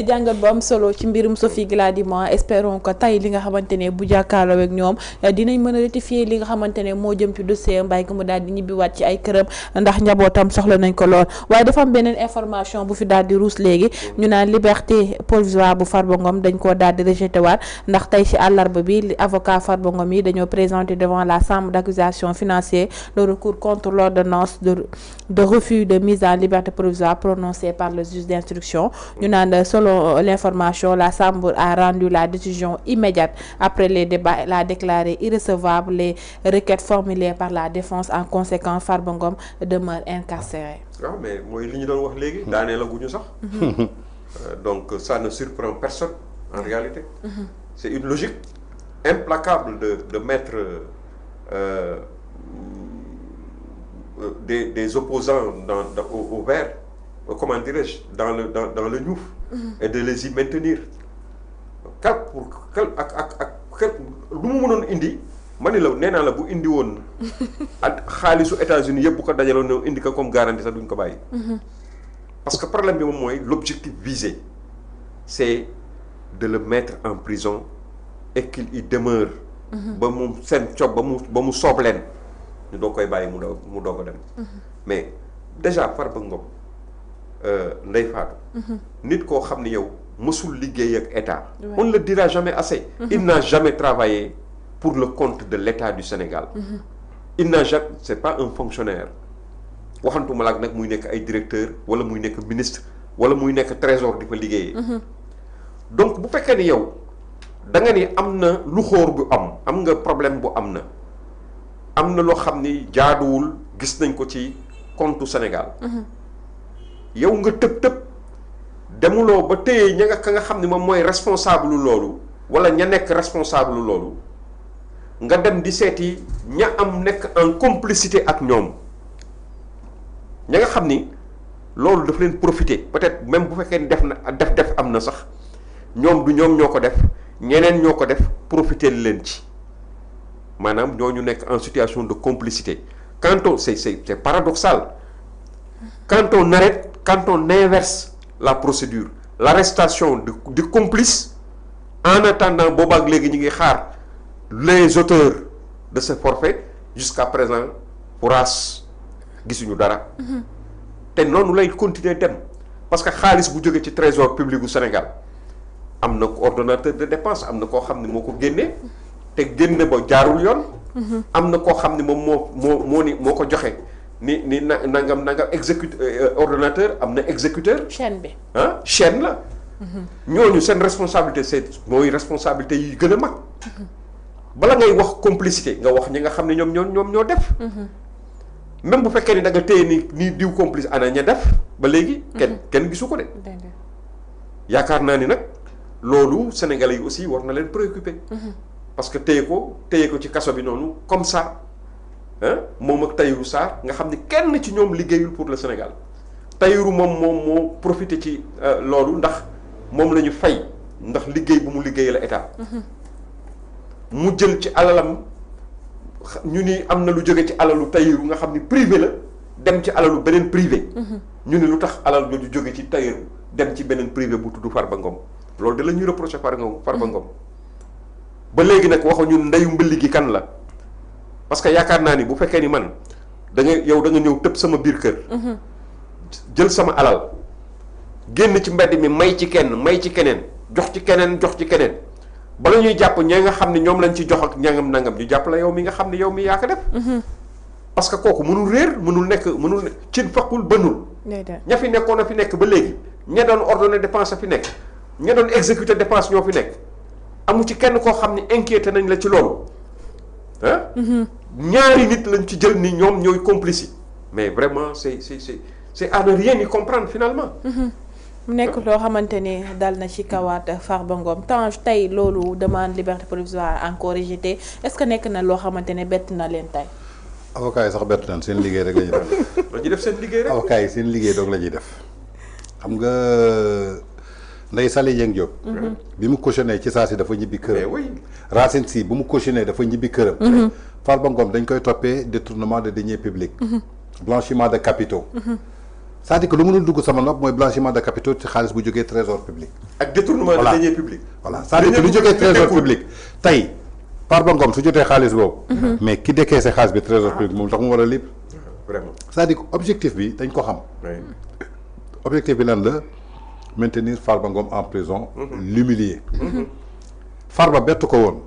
jàngat bu am solo ci mbirum Sophie Gladima espérons que tey li nga xamante ne bu jàkkaarloo ak ñoom dinañ mën a rectifier li nga xamante ne moo jëm ci dossier mbay ko mu daal di ñibbiwaat ci ay këram ndax njabootam soxla nañ ko lool waaye dafa am beneen information bu fi daal di ruus léegi ñu naan liberté provisoire bu Farba Ngom dañ koo daal di rejeté waat ndax tey ci àllarba bi avocat Farba Ngom yi dañoo présenté devant la chambre d'accusation financière le recours contre l'ordonnance de refus de mise en liberté provisoire prononcée par le juge d'instruction ñu naan selon l'information la Chambre a rendu la décision immédiate après les débats. Elle a déclaré irrecevable les requêtes formulées par la défense. En conséquence, Farba Ngom demeure incarcéré. waaw mais mooy li ñu doon wax léegi. daanee la guñu sax. Donc ça ne surprend personne en réalité. C'est une logique implacable de mettre des opposants au vert, comment dirais-je, dans le ñuuf. Et de les y maintenir. lu mu mënoon indi ma ni la nee naa la bu indi woon ak xaalisu États-Unis yëpp bu ko dajaloon indi ko comme garantie sax duñ ko bàyyi. Parce que problème bi moom mooy l'objectif visé c'est de le mettre en prison et qu'il y demeure. ba mu seen cob ba mu soob leen ñu doo koy bàyyi mu doog a dem. mais déjà Farba Ngom Ndeye Fatou. nit koo xam ne yow. mësul liggéey ak état. On ne le dira jamais assez. Il n'a jamais travaillé pour le compte de l'état du Sénégal. Il n'a jamais, c'est pas un fonctionnaire. waxantuma la nag muy nekk ay directeur wala muy nekk ministre wala muy nekk trésor di fa liggéeyee. donc bu fekkee ni yow da nga ni am na lu xóor bu am nga problème bu am na loo xam ni jaaduwul gis nañ ko ci compte Sénégal. yow nga tëb. demuloo ba téye ka nga xam ne moom mooy responsable loolu wala ña nekk responsable loolu nga dem di seeti ña am nekk en complicité ak ñoom ña nga xam ni loolu daf leen profiter peut-être même bu fekkee ni def am na sax ñoom ñoo ko def ñeneen ñoo ko def profiter leen ci maanaam ñooñu nekk en situation de complicité c'est paradoxal quand on inverse la procédure l'arrestation du complice en attendant boobaak léegi ñu ngi xaar les auteurs de ce forfait jusqu'à présent pourras gisuñu dara te noonu lay continuer dem parce que xaalis bu jóge ci trésor public bu Sénégal am na ordonnateur de dépense am na koo xam ne moo ko génnee te génne ba jaarul yoon am na koo xam ne moom moo ko joxe ni nangam ordonnateur am na exécuteur. chaîne bi chaîne la. ñooñu seen responsabilité mooy responsabilité yi gën a mag. bala ngay wax complicité nga wax ñi nga xam ne ñoom ñoo def. même bu fekkee ni da nga téye ni diw complice ana ña def ba léegi. kenn gisu ko de. yaakaar naa ni nag loolu Sénégalais yi aussi war na leen préoccuper. parce que téye ko ci kaso bi noonu comme ça. moom ak Tahirou Sarr nga xam ne kenn ci ñoom liggéeyul pour le Sénégal Tahirou moom moo profité ci loolu ndax moom la ñu fay ndax liggéey bu mu liggéey la état mu jël ci alalam ñu ni am na lu jóge ci alalu Tahirou nga xam ni privé la dem ci alalu beneen privé ñu ni lu tax alal jooju jóge ci Tahirou dem ci beneen privé bu tudd Farba Ngom loolu da la ñuy reproché Farba Ngom ba léegi nag waxu ñun ndeyu mbëlli gi kan la parce que yaakaar naa ni bu fekkee ni man da nga ñëw tëb sama biir kër. jël sama alal génn ci mbedd mi may ci keneen jox ci keneen bala ñuy jàpp ña nga xam ne ñoom lañ ci jox ak ñangam nangam ñu jàpp la yow mi nga xam ne yow mi yaa ko def. parce que kooku mënul réer mënul cin faqul bënul. ña fi nekkoon a fi nekk ba léegi ña doon ordonné dépense a fi nekk ña doon exécuté dépense ñoo fi nekk amu ci kenn koo xam ne inquiété nañ la ci loolu. ñaari nit lañ ci jël ni ñoom ñooy complice mais vraiment c'est à ne rien y comprendre finalement. mu nekk loo xamante ni dal na ci kawaat Farba Ngom Tange tey loolu demande liberté provisoire encore rejetée est-ce que nekk na loo xamante ne bett na leen tey. avocats yi sax bett nañ seen liggéey rek la ñuy def. dañuy def seen liggéey rek. avocats yi seen liggéey doog la ñuy def xam nga Ndeye Saly Dieng Diop. bi mu cautionné ci saa si dafa ñibbi këram. mais oui Racine Sy bu mu cautionné dafa ñibbi këram. Farba Ngom dañ koy toppee détournement de deniers publics. blanchiment de capitaux. c'est-à-dire que lu mënul dugg sama nopp mooy blanchiment de capitaux ci xaalis bu jógee trésor public. ak détournement de deniers publics. voilà c'est-à-dire que lu jógee trésor public tey Farba Ngom su jotee xaalis boobu. mais ki décaissé xaalis bi trésor public moom tax mu war a libre. vraiment c'est-à-dire que objectif bi dañ ko xam. objectif bi lan la maintenir Farba Ngom en prison. l'humilier. Farba bett ko woon.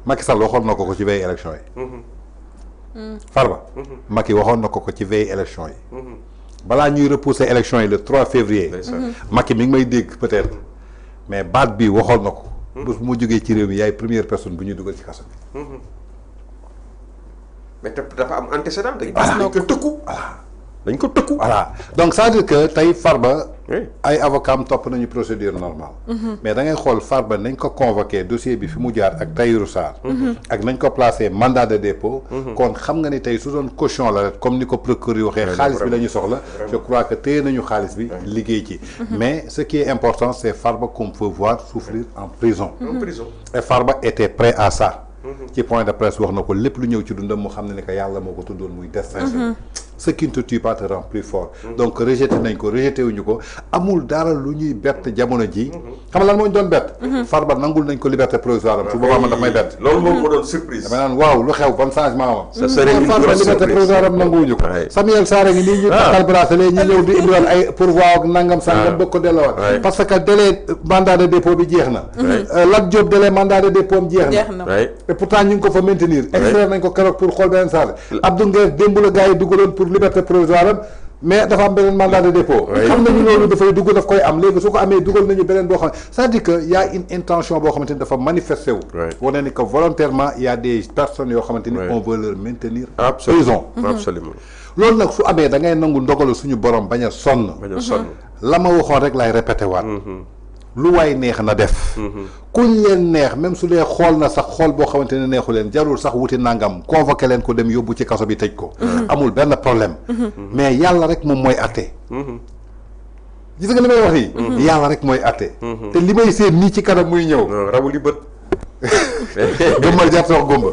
Macky Sall waxoon na ko ci veille élection yi. Farba. Macky waxoon na ko ci veille élection yi. balaa ñuy repousser élection yi le 3 février. Macky mi ngi may dégg peut-être mais baat bi waxoon na ko. bés bu mu jógee ci réew mi yaay première personne bu ñuy dugal ci kaso bi. mais dafa am antécédent. dañ ko tëkku. dañ ko tëkku. voilà donc ça veut dire que tey Farba. ay avocats am topp nañu procédure normale. mais da ngay xool Farba nañ ko convoqué dossier bi fi mu jaar ak Tahirou Sarr. ak nañ ko placé mandat de dépôt. kon xam nga ni tey su doon caution la rek comme ni ko procureur yi waxee xaalis bi la ñu soxla. je crois que téye nañu xaalis bi liggéey ci. mais ce qui est important c'est Farba qu'on peut voir souffrir en prison. Et Farba était prêt à ça. ci point de presse wax na ko lépp lu ñëw ci dundam mu xam ne que yàlla moo ko tuddoon muy destin. ce qui ne te tue pas te rend plus fort. donc rejeté nañ ko rejeté wuñu ko amul dara lu ñuy bett jamono ji. xam nga lan moo ñu doon bett. Farba nangul nañ ko liberté provisoire am. su boobaa man daf may bett. loolu moom moo doon surprise. damay naan waaw lu xew ban changement am. ça serait une Farba grosse liberté surprise. provisoire am nanguwuñu ko. Samuel Sarr ngi nii ñu takkal bracelet ñi ñëw di indiwaat ay pourvoi ak nangam sangam bëgg ko delloowaat. parce que délai mandat de dépôt bi jeex na. Lat Diop délai mandat de dépôt am jeex na. et pourtant ñu ngi ko fa maintenir. extraire nañ ko keroog pour xool beneen saa Abdou Nguer démb la gars yi dugaloon pour liberté provisoire am mais dafa am beneen mandat de dépôt. xam nañu loolu dafay dugg daf koy am léegi su ko amee dugal nañu beneen boo xam ne c'est-à-dire que y a une intention boo xamante ni dafa manifesté wu. wane ni que volontairement y a des personnes yoo xamante ni on veut leur maintenir en prison. absolument loolu nag su amee da ngay nangu ndogalu suñu borom bañ a sonn. la ma waxoon rek lay répété waat. lu waay neex na def. kuñ leen neex même su dee xool na sax xool boo xamante ne neexu leen jarul sax wuti nangam convoqué leen ko dem yóbbu ci kaso bi tëj ko. amul benn problème. mais yàlla rek moom mooy atte. gis nga li may wax yi. yàlla rek mooy atte. te li may seen nii ci kanam muy ñëw. rawu li bët. gëmmal jarut wax gumba.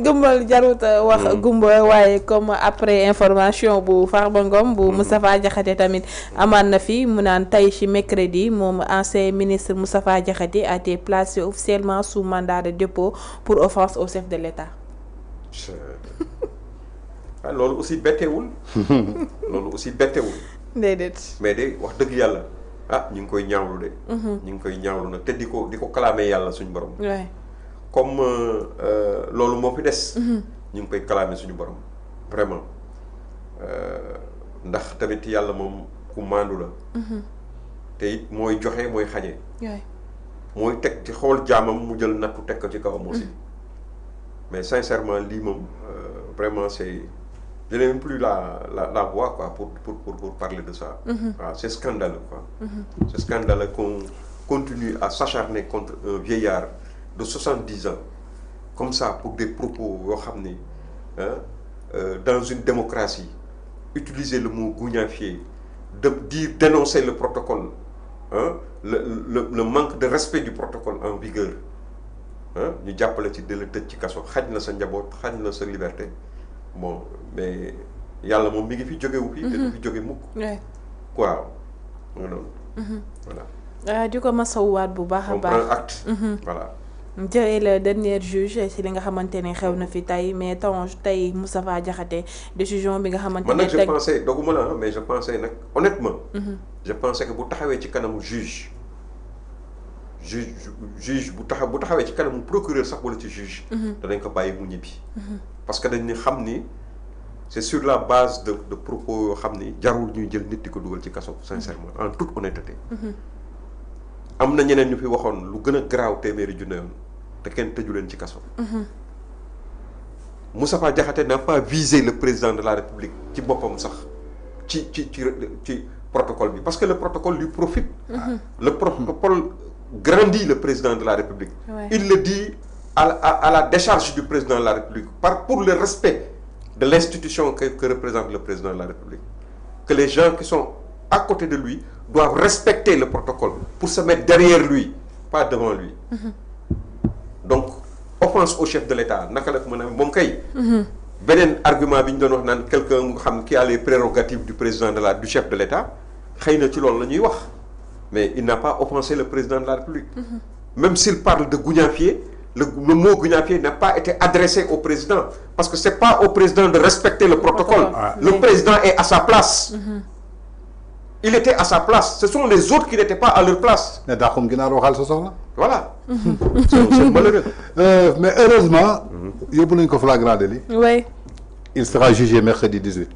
gëmmal jarut wax gumba waaye comme après information bu Farba Ngom bu Moustapha Diakhaté tamit amaan na fi mu naan tey ci mercredi moom ancien ministre Moustapha Diakhaté a été placé officiellement sous mandat de dépôt pour offense au chef de l'État. loolu aussi bettewul. loolu aussi bettewul. déedéet. mais de wax dëgg yàlla ñu ngi koy ñaawlu de. ñu ngi koy ñaawlu nag te di ko clamé yàlla suñu borom. comme loolu moo fi des. ñu ngi koy clamé suñu borom vraiment ndax tamit yàlla moom ku maandu la. te it mooy joxe mooy xañe. mooy teg ci xool jaamam mu jël nattu teg ko ci kawam aussi. mais sincèrement lii moom vraiment c'est je n'ai même plus la voix quoi pour parler de ça. C'est scandaleux quoi. C'est scandaleux qu'on continue à s'acharner contre un vieillard de 70 ans comme ça pour des propos yoo xam ne dans une démocratie utiliser le mot gougnafier de dire dénoncer le protocole le manque de respect du protocole en vigueur ñu jàppale ci de la tëj ci kaso xaj na sa njaboot xaj na sa liberté bon mais yàlla moom mi ngi fi jógewu fi te du fi jóge mukk waaw nga noonu voilà di ko masawuwaat bu baax a baax on prend acte voilà jëlee le dernier juge si li nga xamante ne xew na fi tey mais tey Moustapha Diakhaté décision bi nga xamante ne man nag je pensais doguma la mais je pensais nag honnêtement je pensais que bu taxawee ci kanamu juge bu taxawee ci kanamu procureur sax wala ci juge danañ ko bàyyi mu ñibbi parce que dañ ni xam ni c'est sur la base de propos yoo xam ni jarul ñuy jël nit di ko dugal ci kaso sincèrement en toute honnêteté am na ñeneen ñu fi waxoon lu gën a garaaw téeméeri junne yoon te kenn tëju leen ci kaso Moustapha Diakhaté n'a pas visé le président de la République ci boppam sax ci protocole bi parce que le protocole lui profite le protocole grandit le président de la République il le dit à la décharge du président de la République pour le respect de l'institution que représente le président de la République que les gens qui sont à côté de lui doivent respecter le protocole pour se mettre derrière lui pas devant lui donc offense au chef de l'État naka la ko mën a moom kay beneen argument bi ñu doon wax naan quelqu'un nga xam qui a les prérogatives du président du chef de l'État xëy na ci loolu la ñuy wax mais il n'a pas offensé le président de la République même s'il parle de gougnafier le mot gougnafier n'a pas été adressé au président parce que c'est pas au président de respecter le protocole le président est à sa place il était à sa place ce sont les autres qui n'étaient pas à leur place mais daaxum ginaar waxal sa soxla voilà c'est malheureux mais heureusement yóbbu nañ ko flagrant délit oui il sera jugé mercredi 18.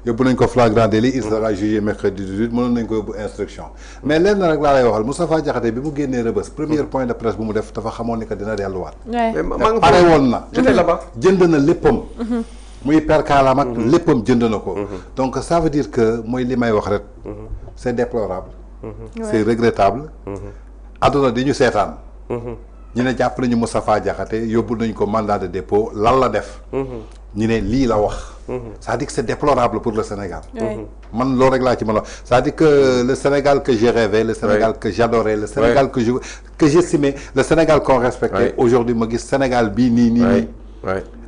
yóbbu nañ ko flagrant délit il sera jugé mercredi 18 mënoon nañ ko yóbbu instruction. mais lenn rek laa lay waxal Moustapha Diakhaté bi mu génnee Rebeuss premier point de presse bu mu def dafa xamoon ni que dina delluwaat. mais maa ngi pare woon na. j'étais là-bas. jënd na léppam. muy perkaalam ak léppam jënd na ko. donc ça veut dire que mooy li may wax rek. c'est déplorable. c'est regrettable. aduna di ñu seetaan. ñu ne jàpp nañu Moustapha Diakhaté yóbbu nañ ko mandat de dépôt lan la def. ñu ne lii la wax. c'est-à-dire que c'est déplorable pour le Sénégal. man loolu rek laa ci mën a wax c'est-à-dire que le Sénégal que j'ai rêvé le Sénégal que j'adorais le Sénégal que j'estimais le Sénégal qu'on respectait aujourd'hui ma gis Sénégal bii nii.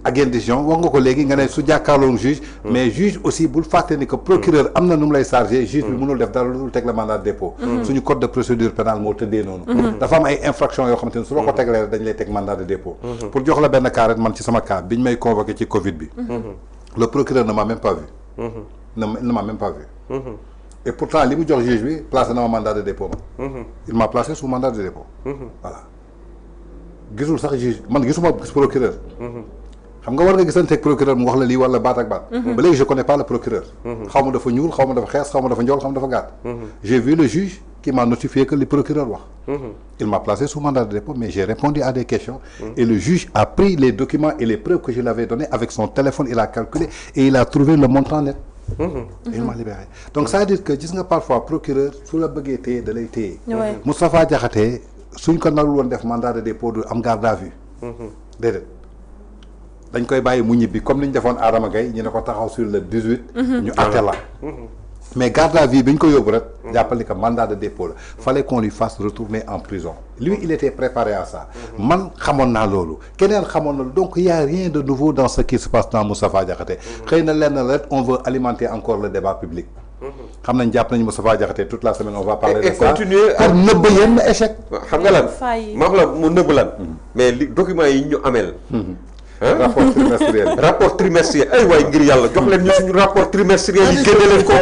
ak yenn décision wax nga ko léegi nga ne su jàkkaarloon juge mais juge aussi bul fàtte ni que procureur am na nu mu lay chargé juge bi mënul def dara lu dul teg la mandat de dépôt suñu code de procédure pénale moo tëddee noonu dafa am ay infraction yoo xamante ne su la ko teglee dañ lay teg mandat de dépôt pour jox la benn cas rek man ci sama cas biñ may convoqué ci Covid bi le procureur ne m'a même pas vu ne m'a même pas vu et pourtant li mu jox juge bi placé na ma mandat de dépôt man il m'a placé sous mandat de dépôt voilà gisul sax juge man gisuma procureur xam nga war nga gisanteeg procureur mu wax la lii wala baat ak baat ba léegi je connais pas le procureur xaw ma dafa ñuul xaw ma dafa xees xaw ma dafa njool xaw ma dafa gàtt j'ai vu le juge qui m'a notifié que le procureur wax il m'a placé sous mandat de dépôt mais j'ai répondu à des questions et le juge a pris les documents et les preuves que je lui avais donné avec son téléphone il a calculé et il a trouvé le montant net et il m'a libéré donc ça veut dire que gis nga parfois procureur su la bëggee téye da lay téye Moustapha Diakhaté suñ ko narul woon def mandat de dépôt du am garde à vue déedéet dañ koy bàyyi mu ñibbi comme ni ñu defoon Adama Gaye ñu ne ko taxaw sur le 18 ñu àtte la mais garde à vue bi ñu ko yóbbu rek jàppal ni que mandat de dépôt la fallait qu'on lui fasse retourner en prison lui il était préparé à ça man xamoon naa loolu keneen xamoon na donc il y a rien de nouveau dans ce qui se passe dans Moustapha Diakhaté xëy na lenn rek on veut alimenter encore le débat public xam nañ jàpp nañu Moustapha Diakhaté toute la semaine on va parler de ça continuer pour nëbb yenn échec xam nga lan ma wax la mu nëbb lan mais li documents yi ñu ameel rapport trimestriel ay waay ngir yàlla jox leen ñu suñu rapport trimestriel yi génne leen ko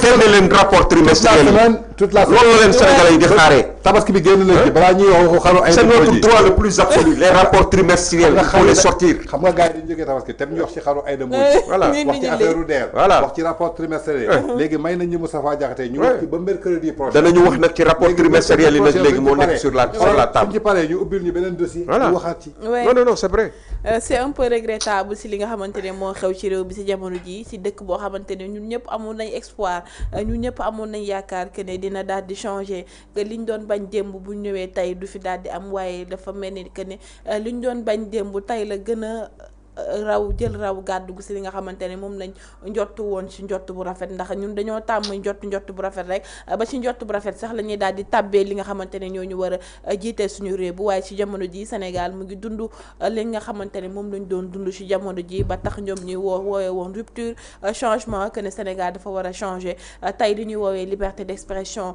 génne leen rapport trimestriel yi toute la loolu la leen Sénégalais yi di xaaree tabaski bi génn nañ ci balaa ñuy wax xaru ay c'est notre droit le plus absolu les rapports trimestriels il faut les sortir xam nga gars yi dañu jógee tabaski te ñu wax ci xaru ay dem voilà wax ci affaire u DER wax ci rapport trimestriel léegi may nañ ñu Moustapha Diakhaté ñu wax ci ba mercredi prochain danañu wax nag ci rapport trimestriel yi nag léegi moo nekk sur la table suñ ci paree ñu ubbil ñu beneen dossier ñu waxaat ci non c'est vrai c'est un peu regrettable si li nga xamante ne moo xew ci réew bi si jamono ji si dëkk boo xamante ne ñun ñëpp amoon nañ espoir ñun ñëpp amoon nañ yaakaar que ne dina daal di changer que liñ doon bañ démb bu ñëwee tey du fi daal di am waaye dafa mel ni que ne liñ doon bañ démb tey la gën a jël raw gàddu gu si li nga xamante ne moom lañ njottu woon ci njott bu rafet ndax ñun dañoo tàmm njott bu rafet rek ba ci njott bu rafet sax la ñuy daal di tàbbee li nga xamante ne ñoo ñu war a jiitee suñu réew bu waaye ci jamono ji Sénégal mu ngi dund li nga xamante ne moom lañ doon dund ci jamono ji ba tax ñoom ñuy woowee woon rupture changement que ne Sénégal dafa war a changer tey li ñuy woowee liberté d'expression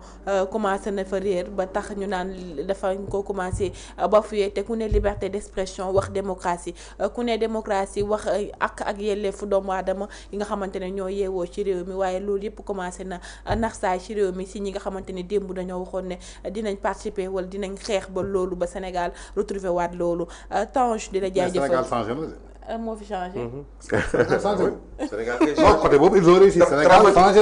commencé na fa réer ba tax ñu naan dafa ko commencé bafoué te ku ne liberté d'expression wax démocratie ku ne démocratie wax ak yelleefu doomu aadama yi nga xamante ne ñoo yeewoo ci réew mi waaye loolu yëpp commencé na nax saay ci réew mi si ñi nga xamante ne démb dañoo waxoon ne dinañ participer wala dinañ xeex ba loolu ba Sénégal retrouver waat loolu Tange di la jaajëfal moo fi changé. Sénégal non côté boobu ils ont réussi. Sénégal changé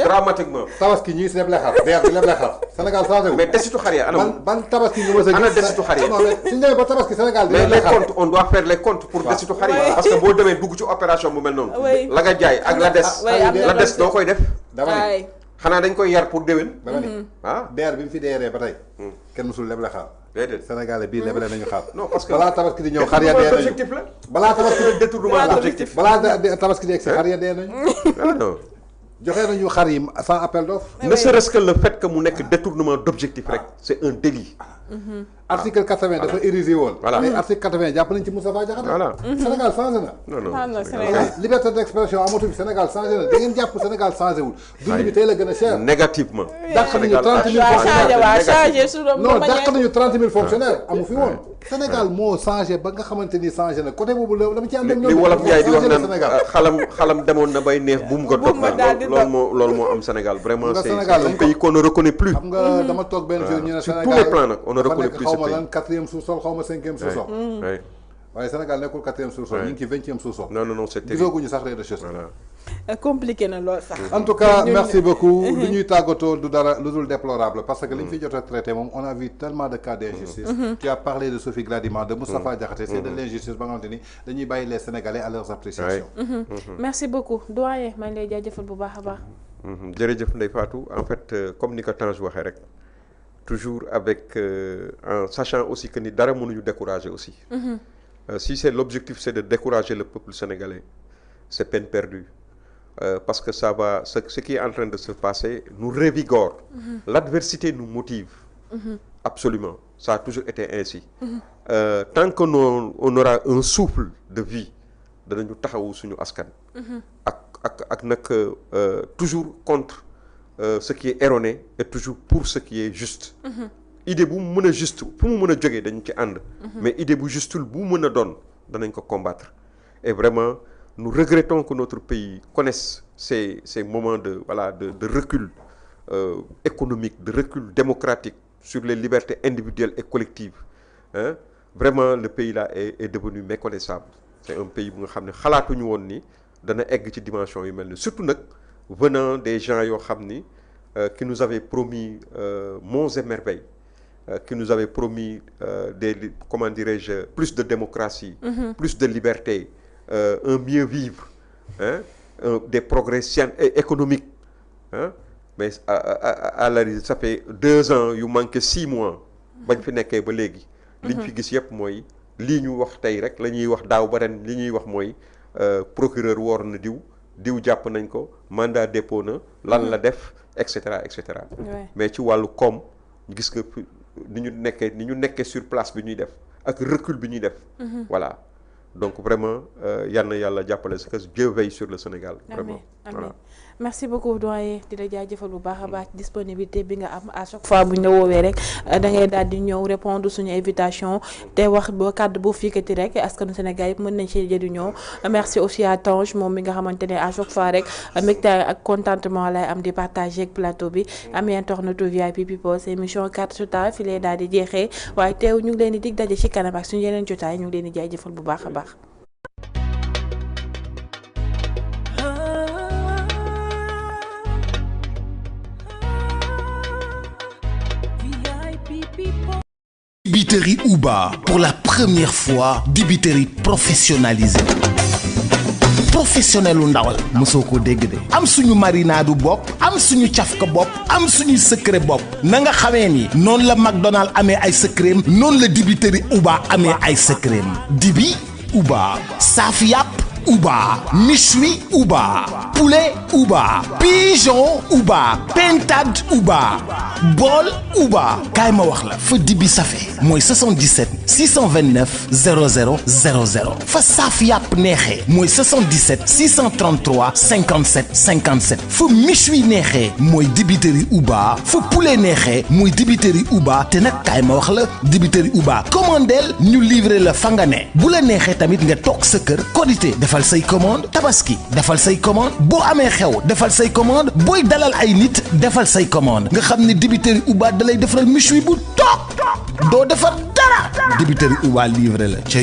dramatiquement. tabaski ñuy si leble xar DER bi leble xar Sénégal changé wu. mais desitu xar ya anam. ban tabaski nga mës a gis. ana desitu xar ya. non mais suñu demee ba tabaski Sénégal. mais les comptes on doit faire les comptes pour desitu xar ya. parce que boo demee dugg ci opération bu mel noonu. la nga jaay ak la des doo koy def. dama ni xanaa dañ koy yar pour déwén. dama ni DER bi mu fi deeree ba tey. kenn mësul leble xar. déedéet Sénégalais bii leble nañu xar. non parce que balaa tabaski di ñëw xar ya dee nañu objectif la. balaa tabaski di détournement d'objectif. balaa tabaski di egg si xar ya dee nañu. non. joxe nañu xar yi sans appel d'offre. ne serait-ce que le fait que mu nekk détournement d'objectif rek c'est un délit. article 80 dafa érigé woon. voilà mais article 80 jàpp nañ ci Moustapha Diakhaté. voilà Sénégal changé na. non liberté d'expression amatu fi Sénégal changé na da ngeen jàpp Sénégal changé wul. dund bi tey la gën a cher. négativement. dàq nañu 30 000 fonctionnaires non dàq nañu 30 000 fonctionnaires amu fi woon. Sénégal moo changé ba nga xamante ni changé na côté boobu la dama ci ànd ak ñoom. li wolof Njaay di wax naan xalam demoon na bay neex buum nga dog na loolu moo am Sénégal vraiment c'est un pays qu'on ne reconnaît plus. xam nga dama toog benn jour ñu ne Sénégal sur tous les plans nag on ne reconnaît plus ce pays. xaw ma lan 4e sous-sol xaw ma 5e sous-sol. waaye Sénégal nekkul 4e sous-sol ñu ngi ci 20e sous-sol. non c'est terrible gisooguñu sax rez-de-chaussée. voilà. compliqué na lool sax. en tout cas merci beaucoup lu ñuy tàggatoo du dara lu dul déplorable parce que li ñu fi jot a traité moom on a vu tellement de cas d'injustice. tu as parlé de Sophie Gladima de Moustapha Diakhaté c'est de l'injustice ba nga xamante ni dañuy bàyyi les Sénégalais à leurs appréciations. merci beaucoup doyen maa ngi lay jaajëfal bu baax a baax. jërëjëf Ndeye Fatou en fait comme ni ko Tange waxee rek toujours avec en sachant aussi que ni dara mënuñu décourager aussi. Si c'est l'objectif c'est de décourager le peuple sénégalais c'est peine perdue. Parce que ça va ce qui est en train de se passer nous revigore. L'adversité nous motive. Absolument ça a toujours été ainsi. Tant que on aura un souffle de vie danañu taxawu suñu askan. ak nag toujours contre ce qui est erroné et toujours pour ce qui est juste. idée bu mu mën a juste fu mu mën a jógee dañu ci ànd. mais idée bu justul bu mën a doon danañ ko combattre. Et vraiment nous regrettons que notre pays connaisse ces moments de recul économique, de recul démocratique sur les libertés individuelles et collectives. Hein? Vraiment le pays là est devenu méconnaissable. C'est un pays bu nga xam ne xalaatuñu woon ni dana egg ci dimension yu mel ni surtout nag venant des gens yoo xam ni qui nous avaient promis monts et merveilles. Qui nous avaient promis comment dirais-je plus de démocratie, plus de liberté, un mieux vivre, hein, des progrès économiques, hein. Mais à la ça fait 2 ans yu manqué 6 mois bañ fi nekkee ba léegi. liñ fi gis yëpp mooy lii ñu wax tey rek la ñuy wax daaw ba ren li ñuy wax mooy procureur woor na diw jàpp nañ ko mandat dépôt na lan la def et cetera et cetera. Mais ci wàllu koom gis nga ni ñu nekkee sur place bi ñuy def ak recul bi ñuy def. Voilà. Donc vraiment yal na yàlla jàppale que Dieu veille sur le Sénégal. Vraiment voilà. Merci beaucoup doyen di la jaajëfal bu baax a baax disponibilité bi nga am à chaque fois bu ñu la woowee rek da ngay daal di ñëw répondre suñu invitation te wax ba kàddu bu fikkati rek askanu Sénégal yëpp mën nañ ci jëriñoo. Merci aussi à Tange moom mi nga xamante ne à chaque fois rek mbégte ak contentement lay am di partager ak plateau bi amee internetu VIP People c'est émission 4 sur table fi lay daal di jeexee waaye teew ñu ngi leen di dig daje ci kanam ak suñu yeneen jotaay ñu ngi leen di jaajëfal bu baax a baax. Dibiterie Uba, pour la première fois, dibiterie professionnalisée. Professionnel u ndawal mosoo ko dégg de am suñu marinade bopp am suñu cafka bopp am suñu secret bopp na nga xamee ni noonu la McDonald amee ay secret noonu la dibiterie Uba amee ay secret dibi Uba saaf yàpp Uba méchoui Uba poulet Uba pigeon Uba pintade Uba bool Uba kaay ma wax la fa dibi safe mooy 77 629 00 00 fa saaf yàpp neexee mooy 77 633 57 57 fa méchoui neexee mooy dibiteri Uba fa poulet neexee mooy dibiteri Uba te nag kaay ma wax la dibiteri Uba commandeel ñu livrer la fa nga ne bu la neexee tamit nga toog sa kër Korité defal say commande Tabaski defal say commande boo amee xew defal say commande booy dalal ay nit defal say commande nga xam ne dibiteri Uba dalay defaral méchoui bu toog doo defar dara dibiteri Uba livré la.